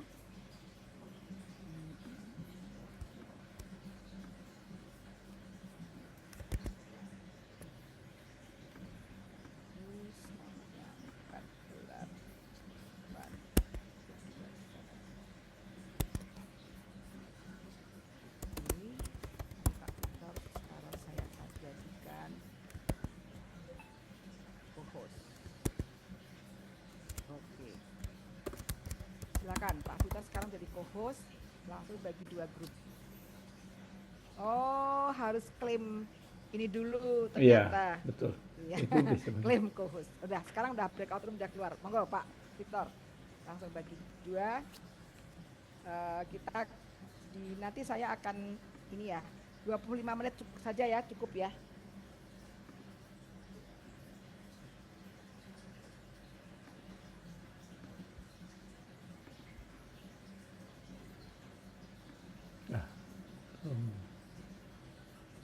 Terus namanya 14. Ini Pak Victor sekarang saya akan jadikan co-host. Oke. Silakan Pak Victor sekarang jadi co-host, langsung bagi 2 grup. Oh, harus klaim ini dulu Iya, ternyata. betul. Iya. Itu bisa. Klaim co-host. Udah, sekarang udah breakout room udah keluar. Monggo Pak Victor. Langsung bagi 2. Kita nanti saya akan ini ya 25 menit cukup saja ya, cukup ya.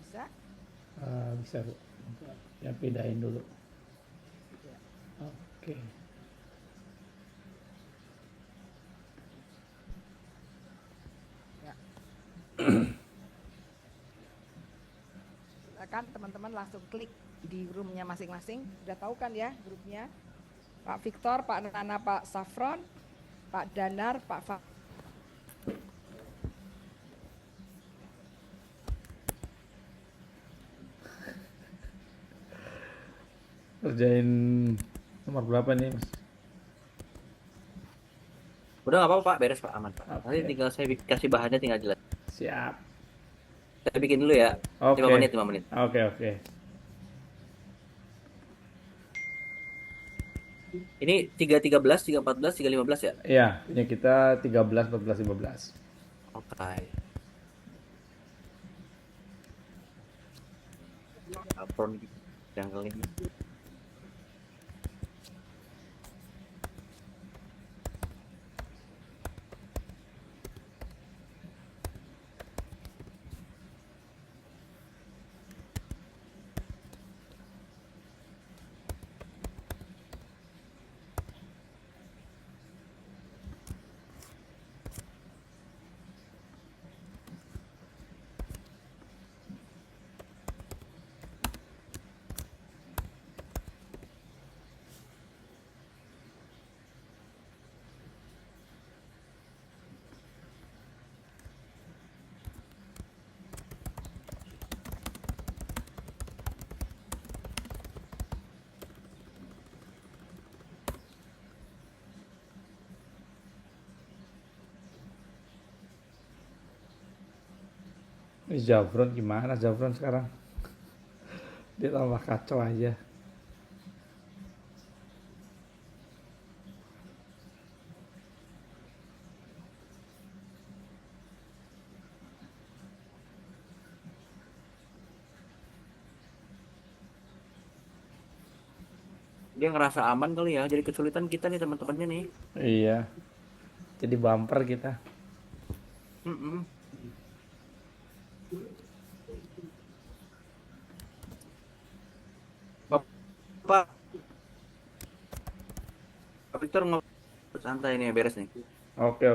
Bisa? Bisa Bu. Ya pindahin dulu. Ya. Oke. Ya. Silakan teman-teman langsung klik di roomnya masing-masing. Udah tahu kan ya grupnya? Pak Victor, Pak Nana, Pak Safron, Pak Danar, Pak Kerjain nomor berapa nih Mas? Udah nggak apa-apa Pak, beres Pak, aman Pak. Oke. Nanti tinggal saya kasih bahannya, tinggal jelas. Siap. Saya bikin dulu ya. Oke. 5 menit. Oke. Ini 3.13, 3.14, 3.15 ya? Iya, ini kita 13, 14, 15. Oke. Apron jungle ini. Ini Javron gimana Javron sekarang? Dia tambah kacau aja. Dia ngerasa aman kali ya, jadi kesulitan kita nih teman-temannya nih. Iya. Jadi bumper kita. Mm-mm. Pak Victor santai nih, beres nih. Oke.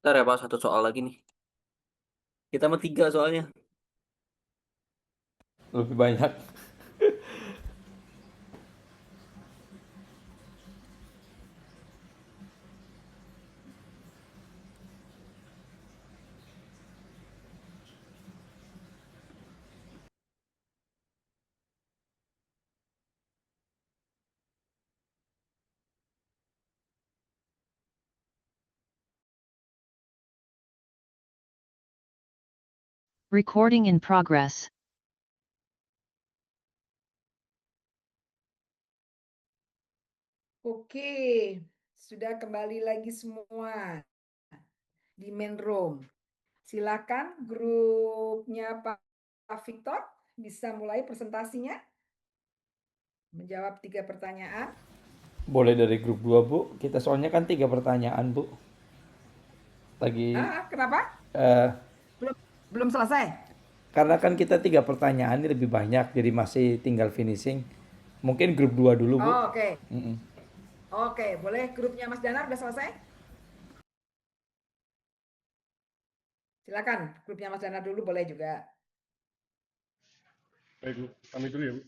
Ntar ya Pak, satu soal lagi nih. Kita mau tiga soalnya. Lebih banyak. Recording in progress. Oke, sudah kembali lagi semua di main room. Silakan grupnya Pak Victor bisa mulai presentasinya, menjawab 3 pertanyaan. Boleh dari grup 2 Bu. Kita soalnya kan 3 pertanyaan Bu. Lagi Kenapa? eh, Belum selesai. karena kan kita 3 pertanyaan ini lebih banyak, jadi masih tinggal finishing. Mungkin grup 2 dulu Bu. Oh, oke. Mm-mm. Oke, boleh grupnya Mas Danar udah selesai? Silakan, grupnya Mas Danar dulu boleh juga. Baik Bu, kami dulu ya Bu.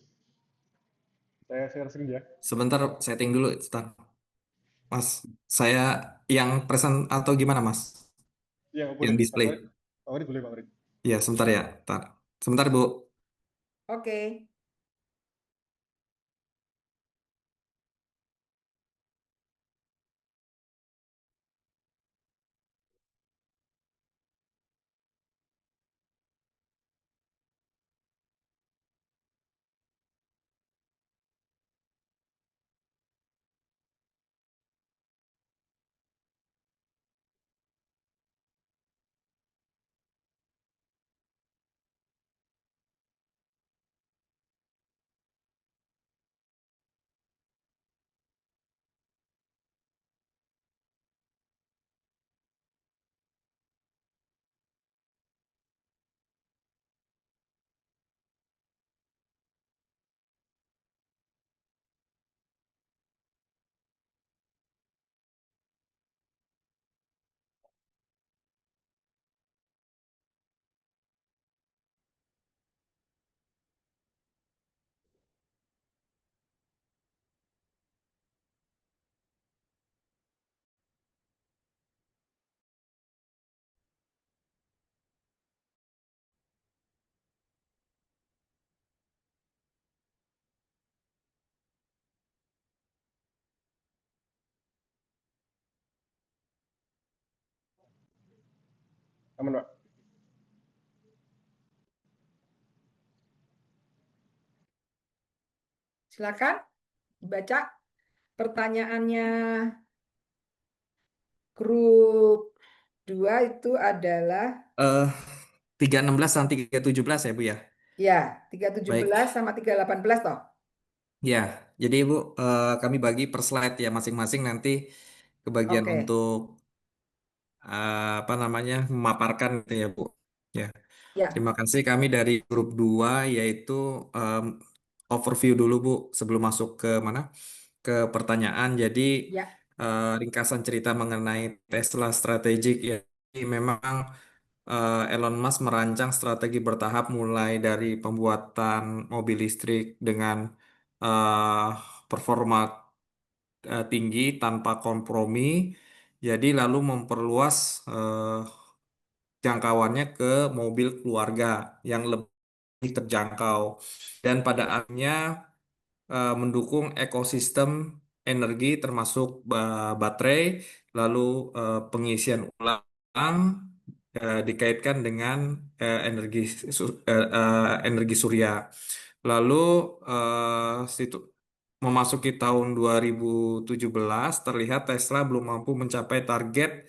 Saya share screen ya. Sebentar, setting dulu, Stan. Mas, saya yang present atau gimana, Mas? Iya Yang boleh. display. Pak Farid boleh Pak Farid. Iya, sebentar ya. Sebentar, Bu. Oke. Aman Pak. Silakan dibaca pertanyaannya. Grup 2 itu adalah Eh, 316 dan 317 ya, Bu ya? ya Baik. 317 sama 318 toh. Ya, jadi Bu, kami bagi per slide ya masing-masing nanti kebagian Oke. untuk apa namanya memaparkan gitu ya, Bu. Ya. Ya, Terima kasih kami dari grup 2 yaitu em, overview dulu Bu sebelum masuk ke mana? Ke pertanyaan. Jadi ya. ringkasan cerita mengenai Tesla strategik ya. Jadi memang Elon Musk merancang strategi bertahap mulai dari pembuatan mobil listrik dengan eh, performa tinggi tanpa kompromi. Jadi lalu memperluas jangkauannya ke mobil keluarga yang lebih terjangkau dan pada akhirnya mendukung ekosistem energi termasuk baterai, lalu pengisian ulang dikaitkan dengan energi surya. Lalu memasuki tahun 2017 terlihat Tesla belum mampu mencapai target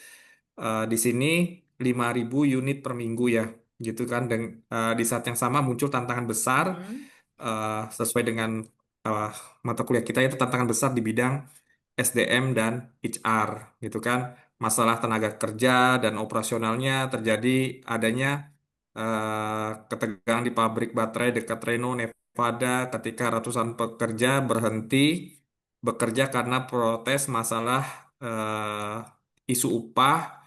di sini 5.000 unit per minggu ya, gitu kan. Dan di saat yang sama muncul tantangan besar sesuai dengan uh, mata kuliah kita itu tantangan besar di bidang SDM dan HR gitu kan. Masalah tenaga kerja dan operasionalnya terjadi adanya ketegangan di pabrik baterai dekat Reno, Nevada ketika ratusan pekerja berhenti bekerja karena protes masalah isu upah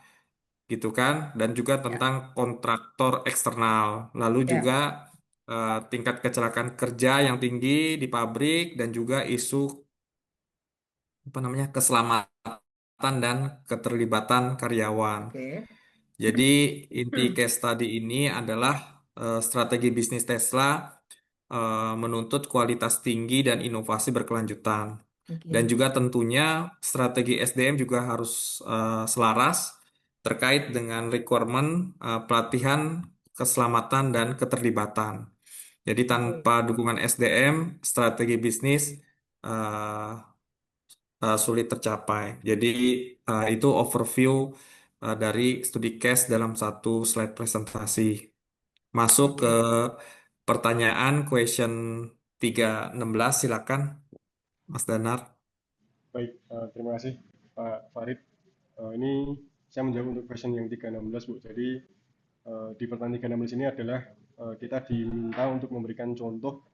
gitu kan, dan juga tentang kontraktor eksternal. Lalu juga tingkat kecelakaan kerja yang tinggi di pabrik dan juga isu keselamatan dan keterlibatan karyawan. Jadi inti case study ini adalah strategi bisnis Tesla menuntut kualitas tinggi dan inovasi berkelanjutan. Dan juga tentunya strategi SDM juga harus selaras terkait dengan requirement pelatihan keselamatan dan keterlibatan. Jadi tanpa dukungan SDM, strategi bisnis uh, sulit tercapai. Jadi itu overview dari studi case dalam satu slide presentasi. Masuk ke pertanyaan question 316, silakan Mas Danar. Baik, terima kasih Pak Farid. Ini saya menjawab untuk question yang 316, Bu. Jadi di pertanyaan 316 ini adalah kita diminta untuk memberikan contoh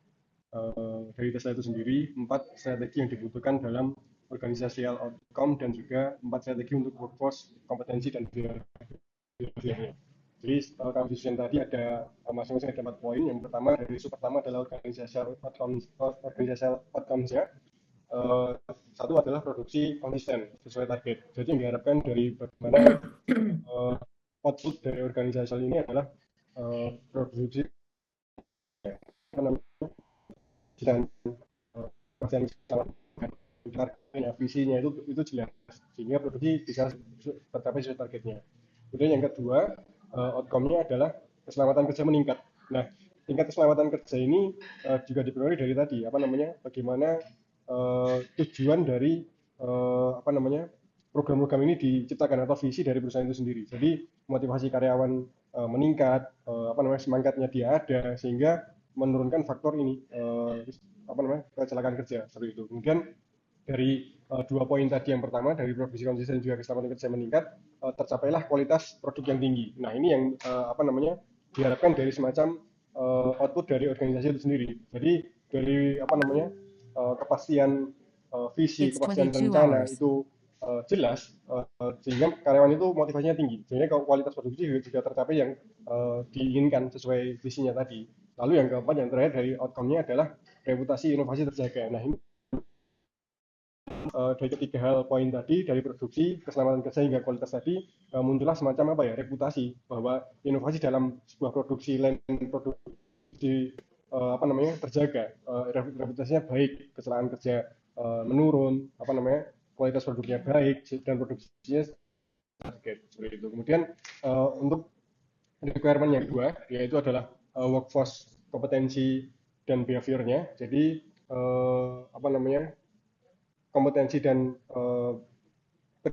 dari Tesla itu sendiri 4 strategi yang dibutuhkan dalam organizational outcome dan juga 4 strategi untuk workforce kompetensi dan behaviornya. Jadi kalau diskusi tadi ada masing-masing ada 4 poin. Yang pertama dari isu pertama adalah organizational outcomes-nya. Satu adalah produksi konsisten sesuai target. Jadi yang diharapkan dari bagaimana output dari organisasi ini adalah produksi dan visinya itu jelas sehingga produksi bisa tercapai sesuai targetnya. Kemudian yang kedua outcome-nya adalah keselamatan kerja meningkat. Nah, tingkat keselamatan kerja ini juga dipengaruhi dari tadi bagaimana tujuan dari program-program ini diciptakan atau visi dari perusahaan itu sendiri. Jadi motivasi karyawan meningkat, semangatnya dia ada sehingga menurunkan faktor ini kecelakaan kerja seperti itu. Kemudian dari 2 poin tadi, yang pertama dari produksi konsisten juga keselamatan kerja meningkat, tercapailah kualitas produk yang tinggi. Nah, ini yang diharapkan dari semacam output dari organisasi itu sendiri. Jadi dari kepastian visi, kepastian rencana itu jelas, sehingga karyawan itu motivasinya tinggi. Sehingga kualitas produksi juga tercapai yang diinginkan sesuai visinya tadi. Lalu yang keempat, yang terakhir dari outcome-nya adalah reputasi inovasi terjaga. Nah, ini dari ketiga hal poin tadi, dari produksi, keselamatan kerja hingga kualitas tadi, muncullah semacam reputasi bahwa inovasi dalam sebuah produksi produksi terjaga, reputasinya baik, kecelakaan kerja menurun, kualitas produknya baik dan produksinya target seperti itu. Kemudian untuk requirement yang kedua yaitu adalah workforce kompetensi dan behaviornya. Jadi kompetensi dan 4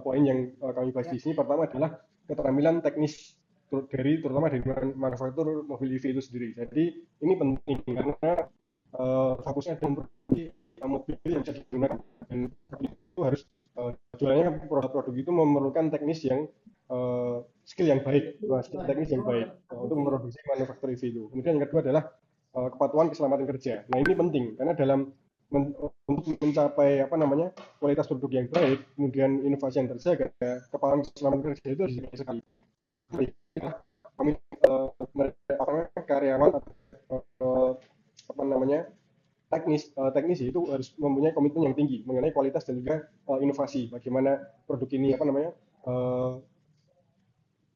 poin yang kami bahas di sini. Pertama adalah keterampilan teknis terutama dari manufaktur mobil EV itu sendiri. Jadi ini penting karena fokusnya adalah memproduksi mobil yang bisa digunakan, dan itu harus jualannya produk-produk itu memerlukan teknis yang skill yang baik, skill teknis yang baik untuk memproduksi manufaktur EV itu. Kemudian yang kedua adalah kepatuhan keselamatan kerja. Nah, ini penting karena dalam untuk mencapai kualitas produk yang baik, kemudian inovasi yang terjaga, kepatuhan keselamatan kerja itu harus sekali. Karyawan teknisi itu harus mempunyai komitmen yang tinggi mengenai kualitas dan juga inovasi. Bagaimana produk ini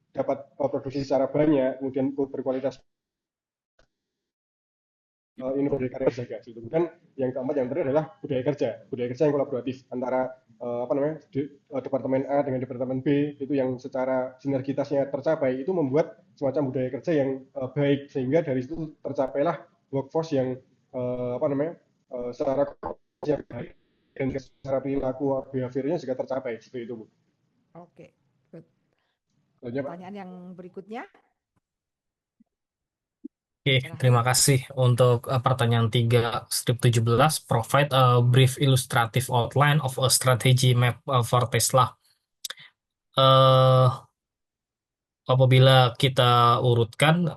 dapat produksi secara banyak, kemudian berkualitas inovasi karya terjaga. Kemudian yang keempat, yang terakhir adalah budaya kerja yang kolaboratif antara departemen A dengan departemen B, itu yang secara sinergitasnya tercapai, itu membuat semacam budaya kerja yang baik, sehingga dari situ tercapailah workforce yang secara yang baik dan secara perilaku behaviornya juga tercapai seperti itu, Bu. Oke, good. Pertanyaan yang berikutnya. Oke, terima kasih untuk pertanyaan 3 strip 17. Provide a brief illustrative outline of a strategy map for Tesla. Apabila kita urutkan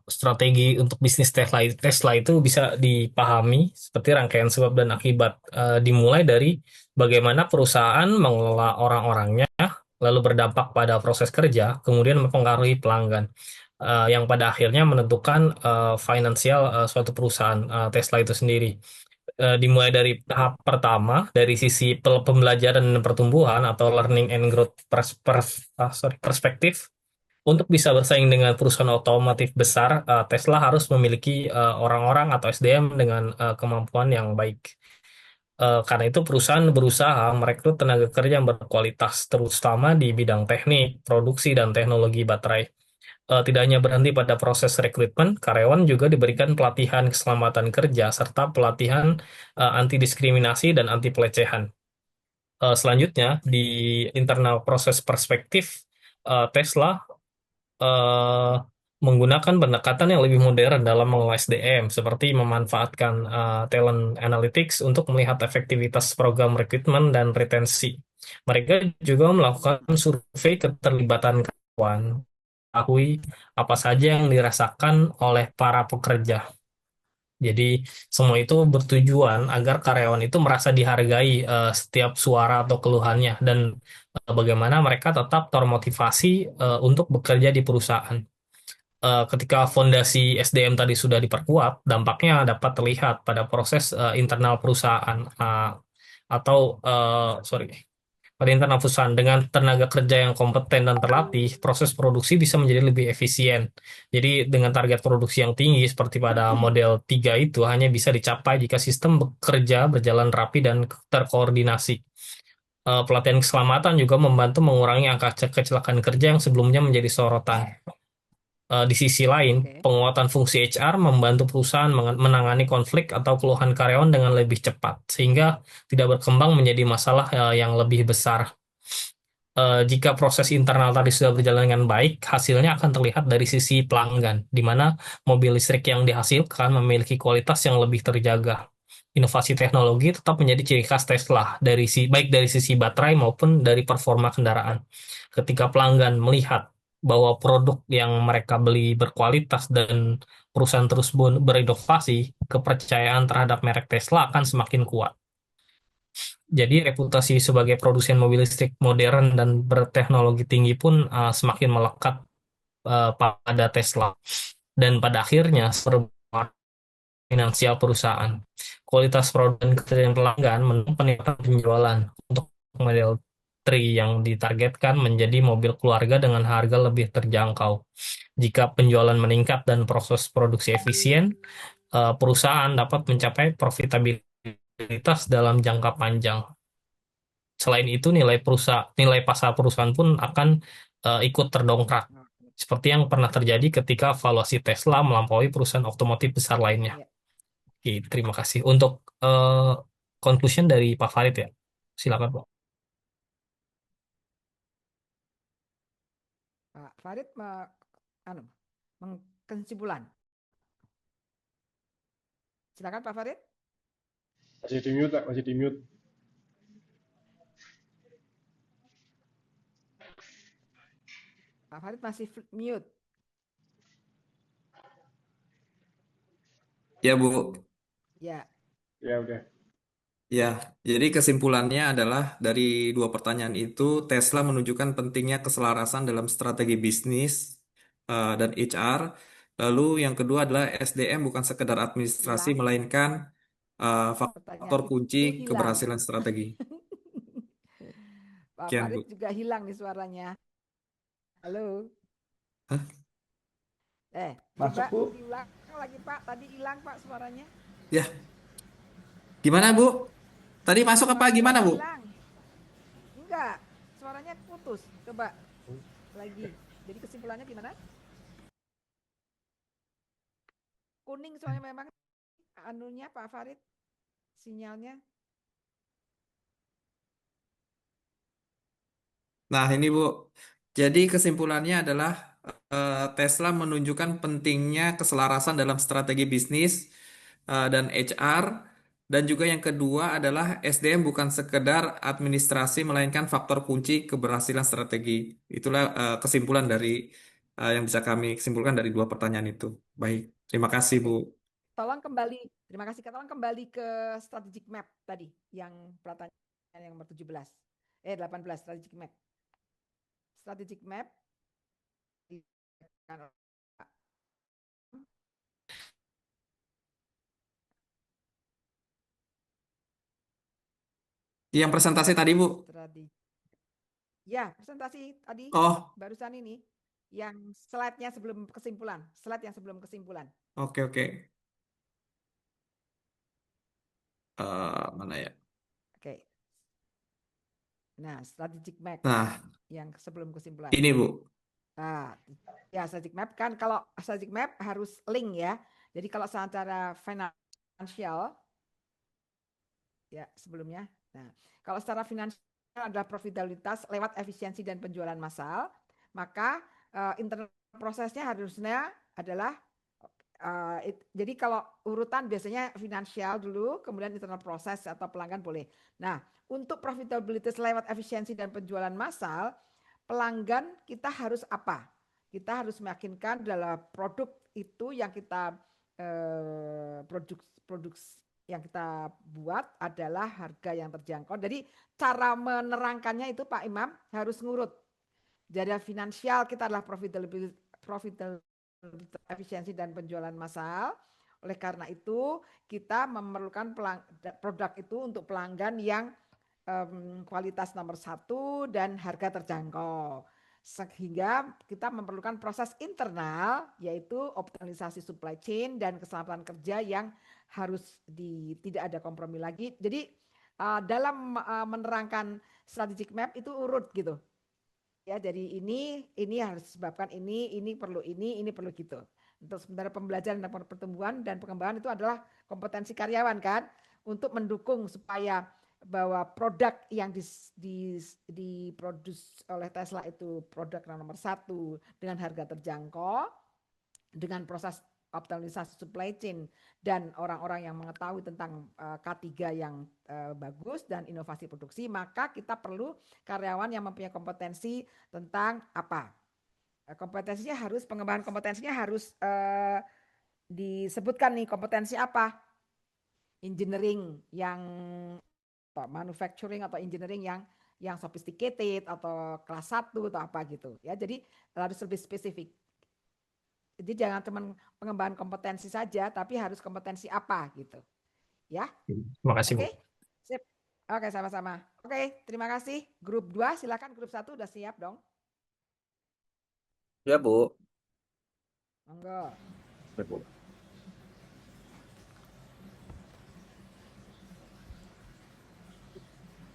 strategi untuk bisnis Tesla itu bisa dipahami seperti rangkaian sebab dan akibat, dimulai dari bagaimana perusahaan mengelola orang-orangnya, lalu berdampak pada proses kerja, kemudian mempengaruhi pelanggan, yang pada akhirnya menentukan finansial suatu perusahaan Tesla itu sendiri. Dimulai dari tahap pertama, dari sisi pembelajaran dan pertumbuhan atau learning and growth perspektif. Untuk bisa bersaing dengan perusahaan otomotif besar, Tesla harus memiliki orang-orang atau SDM dengan kemampuan yang baik. Karena itu perusahaan berusaha merekrut tenaga kerja yang berkualitas, terutama di bidang teknik, produksi, dan teknologi baterai. Tidak hanya berhenti pada proses rekrutmen, karyawan juga diberikan pelatihan keselamatan kerja serta pelatihan anti diskriminasi dan anti pelecehan. Selanjutnya, di internal proses perspektif, Tesla eh, menggunakan pendekatan yang lebih modern dalam mengelola SDM, seperti memanfaatkan talent analytics untuk melihat efektivitas program rekrutmen dan retensi. Mereka juga melakukan survei keterlibatan karyawan, mengetahui apa saja yang dirasakan oleh para pekerja. Jadi semua itu bertujuan agar karyawan itu merasa dihargai setiap suara atau keluhannya dan bagaimana mereka tetap termotivasi untuk bekerja di perusahaan. Ketika fondasi SDM tadi sudah diperkuat, dampaknya dapat terlihat pada proses internal perusahaan sorry, pada internal perusahaan. Dengan tenaga kerja yang kompeten dan terlatih, proses produksi bisa menjadi lebih efisien. Jadi dengan target produksi yang tinggi seperti pada model 3 itu hanya bisa dicapai jika sistem bekerja berjalan rapi dan terkoordinasi. Pelatihan keselamatan juga membantu mengurangi angka kecelakaan kerja yang sebelumnya menjadi sorotan. Di sisi lain, penguatan fungsi HR membantu perusahaan menangani konflik atau keluhan karyawan dengan lebih cepat, sehingga tidak berkembang menjadi masalah yang lebih besar. Jika proses internal tadi sudah berjalan dengan baik, hasilnya akan terlihat dari sisi pelanggan, di mana mobil listrik yang dihasilkan memiliki kualitas yang lebih terjaga. Inovasi teknologi tetap menjadi ciri khas Tesla, baik dari sisi baterai maupun dari performa kendaraan. Ketika pelanggan melihat bahwa produk yang mereka beli berkualitas dan perusahaan terus berinovasi, kepercayaan terhadap merek Tesla akan semakin kuat. Jadi reputasi sebagai produsen mobil listrik modern dan berteknologi tinggi pun semakin melekat pada Tesla. Dan pada akhirnya finansial perusahaan. Kualitas produk dan keterlibatan pelanggan mendukung peningkatan penjualan untuk model 3 yang ditargetkan menjadi mobil keluarga dengan harga lebih terjangkau. Jika penjualan meningkat dan proses produksi efisien, perusahaan dapat mencapai profitabilitas dalam jangka panjang. Selain itu, nilai pasar perusahaan pun akan ikut terdongkrak, seperti yang pernah terjadi ketika valuasi Tesla melampaui perusahaan otomotif besar lainnya. Oke, terima kasih. Untuk conclusion dari Pak Farid ya, silakan Pak. Pak Farid kesimpulan. Silakan Pak Farid. Masih di mute, Pak. Masih di mute. Pak Farid masih mute. Ya, Bu. Ya. Ya, udah. Ya, jadi kesimpulannya adalah dari dua pertanyaan itu, Tesla menunjukkan pentingnya keselarasan dalam strategi bisnis dan HR. Lalu yang kedua adalah SDM bukan sekedar administrasi, melainkan faktor kunci keberhasilan strategi. Pak Sekian, Farid Bu. juga hilang nih suaranya. Halo. Hah? Masuk, coba Bu. diulang lagi Pak. Tadi hilang Pak suaranya. Ya. Gimana, Bu? Tadi masuk apa gimana, Bu? Hilang. Enggak, suaranya putus. Coba lagi. Jadi kesimpulannya gimana? Kuning soalnya memang anunya Pak Farid, sinyalnya. Nah, ini Bu. Jadi kesimpulannya adalah Tesla menunjukkan pentingnya keselarasan dalam strategi bisnis dan HR. Dan juga yang kedua adalah SDM bukan sekedar administrasi, melainkan faktor kunci keberhasilan strategi. Itulah kesimpulan dari yang bisa kami simpulkan dari dua pertanyaan itu. Baik, terima kasih Bu. Tolong kembali, terima kasih. Tolong kembali ke strategic map tadi, yang pertanyaan yang nomor 17. 18, strategic map. strategic map Yang presentasi tadi, Bu. Ya, presentasi tadi Oh, barusan ini yang slide-nya sebelum kesimpulan, slide yang sebelum kesimpulan. oke. Mana ya? Oke. Nah, strategic map Nah, yang sebelum kesimpulan. ini, Bu. Nah, ya strategic map kan kalau strategic map harus link ya. Jadi kalau secara finansial ya sebelumnya. Nah, kalau secara finansial adalah profitabilitas lewat efisiensi dan penjualan massal, maka internal prosesnya harusnya adalah jadi kalau urutan biasanya finansial dulu, kemudian internal proses atau pelanggan boleh. Nah, untuk profitabilitas lewat efisiensi dan penjualan massal, pelanggan kita harus apa? Kita harus meyakinkan dalam produk itu yang kita produk yang kita buat adalah harga yang terjangkau. Jadi cara menerangkannya itu Pak Imam harus ngurut. Jadi finansial kita adalah profitability efisiensi dan penjualan massal. Oleh karena itu kita memerlukan produk itu untuk pelanggan yang kualitas nomor 1 dan harga terjangkau. Sehingga kita memerlukan proses internal yaitu optimalisasi supply chain dan keselamatan kerja yang harus tidak ada kompromi lagi. Jadi dalam menerangkan strategic map itu urut gitu. Ya, jadi ini harus disebabkan ini perlu ini perlu gitu. Untuk sementara pembelajaran dan pertumbuhan dan pengembangan itu adalah kompetensi karyawan kan untuk mendukung supaya bahwa produk yang diproduksi oleh Tesla itu produk nomor 1 dengan harga terjangkau, dengan proses optimalisasi supply chain dan orang-orang yang mengetahui tentang K3 yang bagus dan inovasi produksi, maka kita perlu karyawan yang mempunyai kompetensi tentang apa? Kompetensinya harus, pengembangan kompetensinya harus disebutkan nih kompetensi apa? Engineering yang manufacturing atau engineering yang sophisticated atau kelas 1 atau apa gitu ya. Jadi harus lebih spesifik. Jadi jangan cuma pengembangan kompetensi saja, tapi harus kompetensi apa gitu. Ya. Terima kasih, Bu. Oke. Sip. Oke, sama-sama. Oke, terima kasih. Grup 2, silakan grup 1 udah siap dong. Ya, Bu. Monggo. Ya, Bu.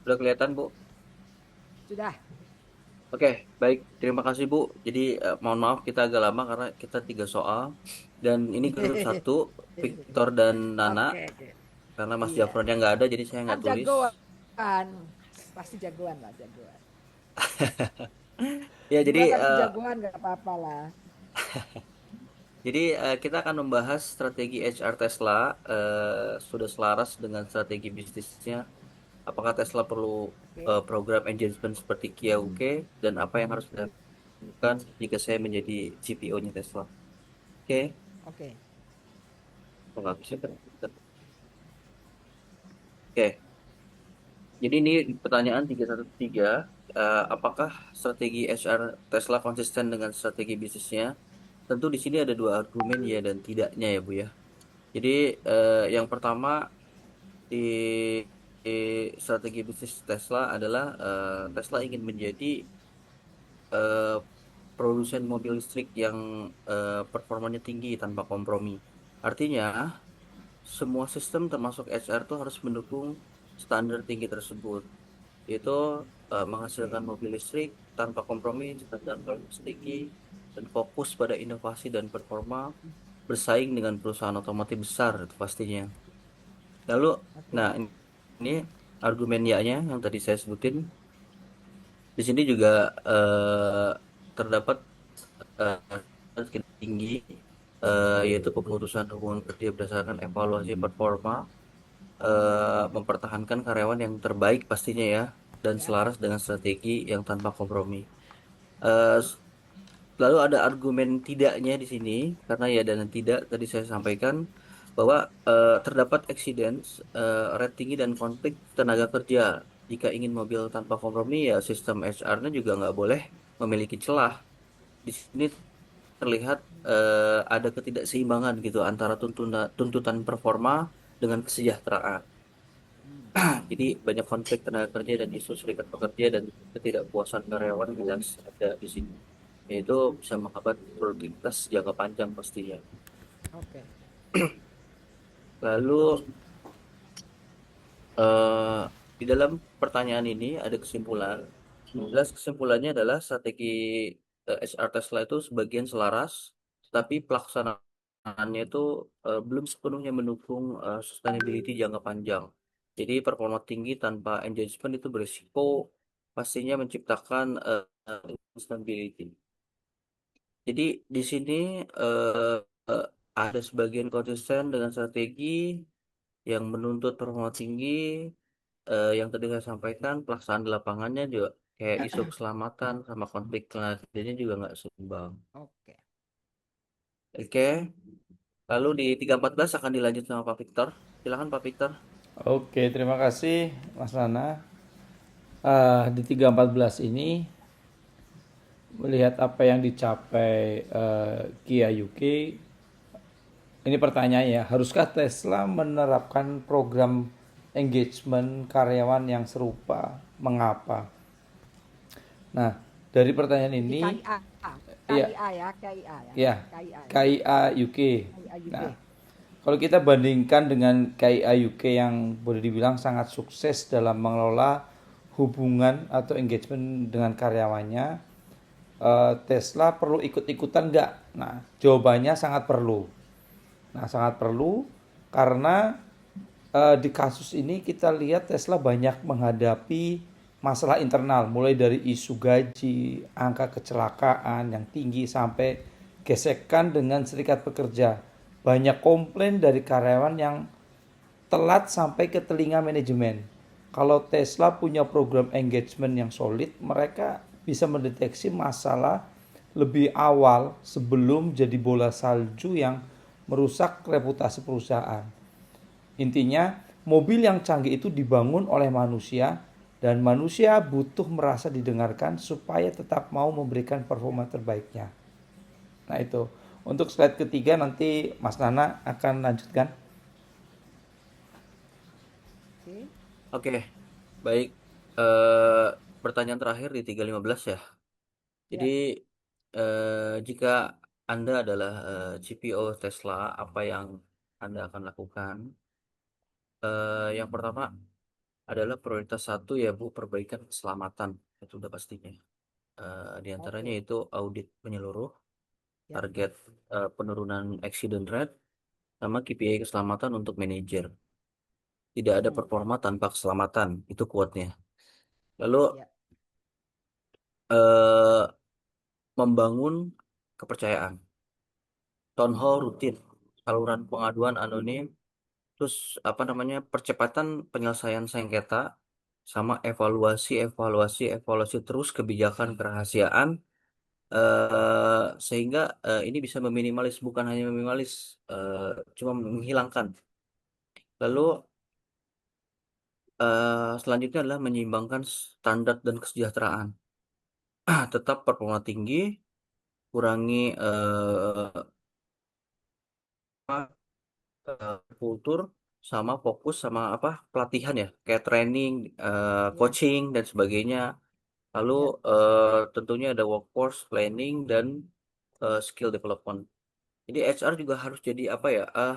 Sudah kelihatan, Bu? Sudah. Oke, baik. Terima kasih, Bu. Jadi mohon maaf kita agak lama karena kita 3 soal. Dan ini grup 1, Victor dan Nana. Oke. Karena Mas Jafronnya nggak ada, jadi saya nggak tulis. Jagoan. Pasti jagoan lah, jagoan. Ya, jadi jagoan nggak apa-apa lah. Jadi kita akan membahas strategi HR Tesla sudah selaras dengan strategi bisnisnya. Apakah Tesla perlu program engagement seperti Kia-UK dan apa yang harus dilakukan jika saya menjadi CPO-nya Tesla. Oke. Oh, nggak bisa kan? Oke. Jadi ini pertanyaan 313. Apakah strategi HR Tesla konsisten dengan strategi bisnisnya? Tentu di sini ada 2 argumen ya dan tidaknya ya Bu ya. Jadi yang pertama di strategi bisnis Tesla adalah Tesla ingin menjadi produsen mobil listrik yang performanya tinggi tanpa kompromi. Artinya semua sistem termasuk HR itu harus mendukung standar tinggi tersebut, yaitu menghasilkan mobil listrik tanpa kompromi, standar tinggi, dan fokus pada inovasi dan performa, bersaing dengan perusahaan otomotif besar itu pastinya. Lalu, nah ini argumen ya-nya yang tadi saya sebutin. Di sini juga terdapat tinggi, yaitu pemutusan hubungan kerja berdasarkan evaluasi performa, mempertahankan karyawan yang terbaik pastinya ya, dan selaras dengan strategi yang tanpa kompromi. Lalu ada argumen tidaknya di sini, karena ya dan tidak tadi saya sampaikan bahwa terdapat accidents, rate tinggi dan konflik tenaga kerja. Jika ingin mobil tanpa kompromi ya sistem HR-nya juga nggak boleh memiliki celah. Di sini terlihat ada ketidakseimbangan gitu antara tuntutan performa dengan kesejahteraan. Jadi banyak konflik tenaga kerja dan isu serikat pekerja dan ketidakpuasan karyawan jelas ada di sini. Yaitu bisa menghambat produktivitas jangka panjang pastinya. Oke. Lalu di dalam pertanyaan ini ada kesimpulan. Jelas kesimpulannya adalah strategi HR Tesla itu sebagian selaras, tapi pelaksanaannya itu belum sepenuhnya mendukung sustainability jangka panjang. Jadi performa tinggi tanpa engagement itu berisiko pastinya menciptakan instability. Jadi di sini ada sebagian konsisten dengan strategi yang menuntut performa tinggi, yang tadi saya sampaikan pelaksanaan di lapangannya juga kayak isu keselamatan sama konflik tenaga kerjanya juga nggak seimbang. Oke. Oke, lalu di 314 akan dilanjut sama Pak Victor. Silakan Pak Victor. Oke, terima kasih Mas Nana. Di 314 ini melihat apa yang dicapai Kia UK, ini pertanyaannya, haruskah Tesla menerapkan program engagement karyawan yang serupa? Mengapa? Nah, dari pertanyaan Di ini, KIA, ya, KIA ya, KIA ya, ya, KIA ya. KIA UK. KIA UK. Nah, kalau kita bandingkan dengan KIA UK yang boleh dibilang sangat sukses dalam mengelola hubungan atau engagement dengan karyawannya, Tesla perlu ikut-ikutan nggak? Nah, jawabannya sangat perlu. Nah, sangat perlu karena di kasus ini kita lihat Tesla banyak menghadapi masalah internal, mulai dari isu gaji, angka kecelakaan yang tinggi sampai gesekan dengan serikat pekerja. Banyak komplain dari karyawan yang telat sampai ke telinga manajemen. Kalau Tesla punya program engagement yang solid, mereka bisa mendeteksi masalah lebih awal sebelum jadi bola salju yang merusak reputasi perusahaan. Intinya, mobil yang canggih itu dibangun oleh manusia dan manusia butuh merasa didengarkan supaya tetap mau memberikan performa terbaiknya. Nah itu, untuk slide ketiga nanti Mas Nana akan lanjutkan. Oke, baik. Pertanyaan terakhir di 315 ya. Jadi jika Anda adalah CPO Tesla, apa yang Anda akan lakukan? Yang pertama adalah prioritas satu ya Bu, perbaikan keselamatan. Itu udah pastinya. Di antaranya itu audit menyeluruh, target penurunan accident rate, sama KPI keselamatan untuk manajer. Tidak ada performa tanpa keselamatan, itu quote-nya. Lalu membangun kepercayaan, town hall rutin, saluran pengaduan anonim, terus percepatan penyelesaian sengketa, sama evaluasi terus kebijakan kerahasiaan, sehingga ini bisa meminimalis, bukan hanya meminimalis, cuma menghilangkan. Lalu selanjutnya adalah menyeimbangkan standar dan kesejahteraan. Tetap performa tinggi, kurangi kultur, sama fokus sama pelatihan ya, kayak training, coaching dan sebagainya. Lalu tentunya ada workforce planning dan skill development. Jadi HR juga harus jadi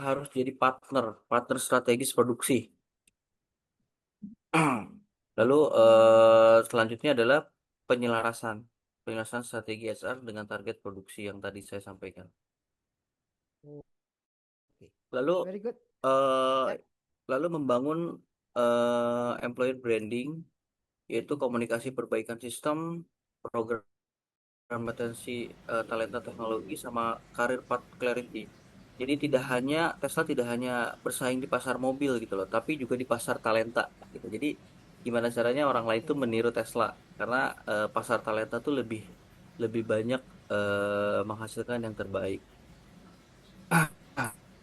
harus jadi partner strategis produksi. Lalu selanjutnya adalah penyelarasan strategi HR dengan target produksi yang tadi saya sampaikan. Lalu lalu membangun employer branding, yaitu komunikasi perbaikan sistem, program kompetensi talenta teknologi, sama karir path clarity. Jadi Tesla tidak hanya bersaing di pasar mobil gitu loh, tapi juga di pasar talenta gitu. Jadi gimana caranya orang lain tuh meniru Tesla, karena pasar talenta tuh lebih banyak menghasilkan yang terbaik.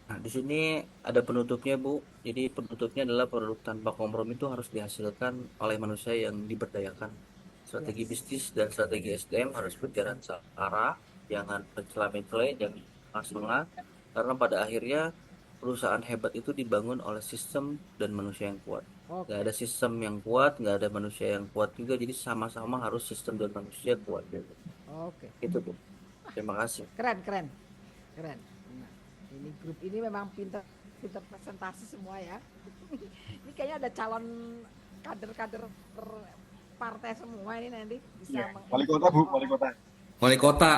Nah, di sini ada penutupnya Bu. Jadi penutupnya adalah produk tanpa kompromi itu harus dihasilkan oleh manusia yang diberdayakan Strategi Yes. bisnis dan strategi SDM harus berjalan searah, jangan mencela-mencela, jangan setengah, karena pada akhirnya perusahaan hebat itu dibangun oleh sistem dan manusia yang kuat. Nggak Oke. ada sistem yang kuat, nggak ada manusia yang kuat juga, jadi sama-sama harus sistem dan manusia kuat. Oke. Itu tuh. Terima kasih. Keren. Keren. Nah, ini grup ini memang pintar presentasi semua ya. Ini kayaknya ada calon kader-kader partai semua ini nanti bisa Iya, wali kota Bu, wali kota. Wali kota,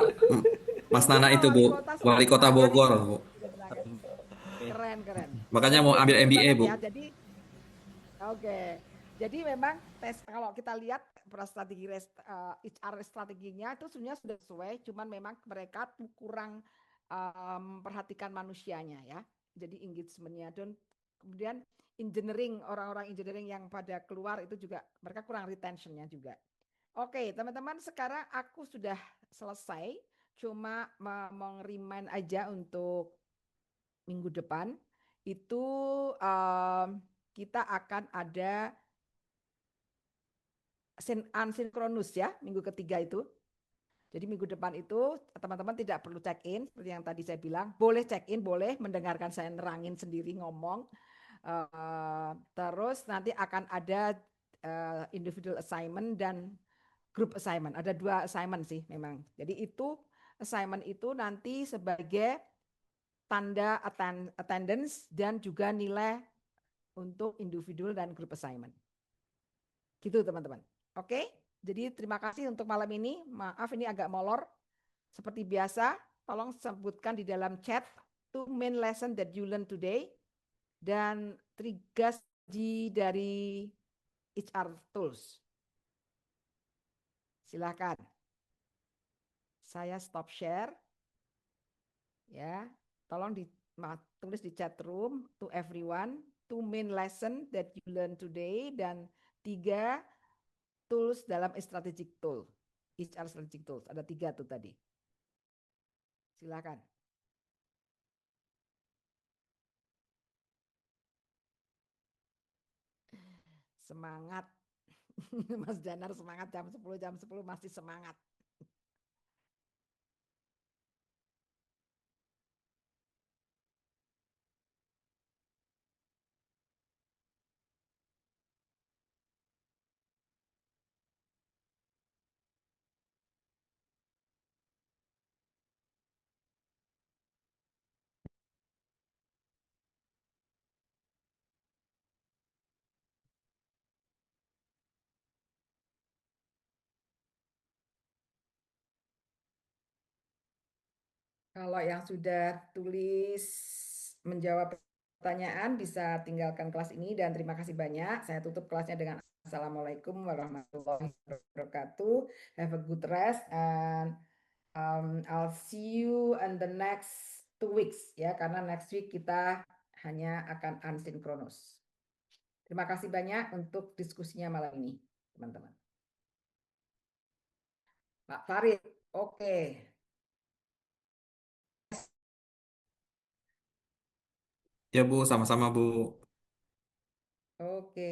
Mas Nana itu wali Bu, kota wali kota semangat Bogor ini. Bu. Keren. Makanya Oke, mau ambil teman-teman MBA Bu. ya, jadi memang kalau kita lihat strategi HR strateginya itu sebenarnya sudah sesuai, cuman memang mereka kurang memperhatikan manusianya ya. Jadi engagementnya dan kemudian orang-orang engineering yang pada keluar itu juga mereka kurang retentionnya juga. Oke, teman-teman, sekarang aku sudah selesai. Cuma mau remind aja untuk minggu depan itu kita akan ada asinkronus ya, minggu ketiga itu. Jadi minggu depan itu teman-teman tidak perlu check in seperti yang tadi saya bilang. Boleh check in, boleh mendengarkan saya nerangin sendiri ngomong. Terus nanti akan ada individual assignment dan group assignment. Ada 2 assignment sih memang. Jadi itu assignment itu nanti sebagai tanda attendance dan juga nilai untuk individual dan group assignment. Gitu teman-teman. Oke, jadi terima kasih untuk malam ini. Maaf ini agak molor. Seperti biasa, tolong sebutkan di dalam chat 2 main lesson that you learn today dan 3 gaji dari HR tools. Silakan. Saya stop share. Ya, tolong tulis di chat room to everyone 2 main lesson that you learn today dan 3 tools dalam strategic tool. HR strategic tools. Ada 3 tuh tadi. Silakan. Semangat. Mas Janar semangat jam 10 masih semangat. Kalau yang sudah tulis menjawab pertanyaan bisa tinggalkan kelas ini dan terima kasih banyak. Saya tutup kelasnya dengan Assalamualaikum warahmatullahi wabarakatuh. Have a good rest and I'll see you in the next 2 weeks ya, karena next week kita hanya akan asinkronus. Terima kasih banyak untuk diskusinya malam ini, teman-teman. Pak Farid, oke. Ya Bu, sama-sama Bu. Oke.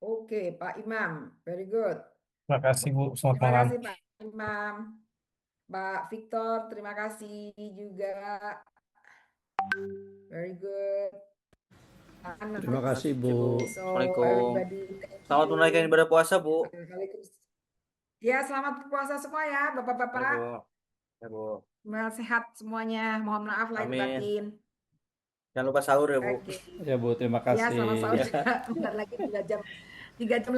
Oke, Pak Imam, very good. Terima kasih Bu, selamat Terima malam. kasih Pak Imam. Pak Victor, terima kasih juga. Very good. Terima kasih, Bu. So, Assalamualaikum. everybody, thank Selamat you. menunaikan ibadah puasa, Bu. Ya, selamat puasa semua ya, Ya, Bapak-bapak. Bu. Ya, Bu. Semoga sehat semuanya. Mohon maaf lahir Amin. batin. Jangan lupa sahur ya, Bu. Oke. Ya, Bu, terima Ya, selamat kasih. sahur juga. Bentar lagi 3 jam. 3 jam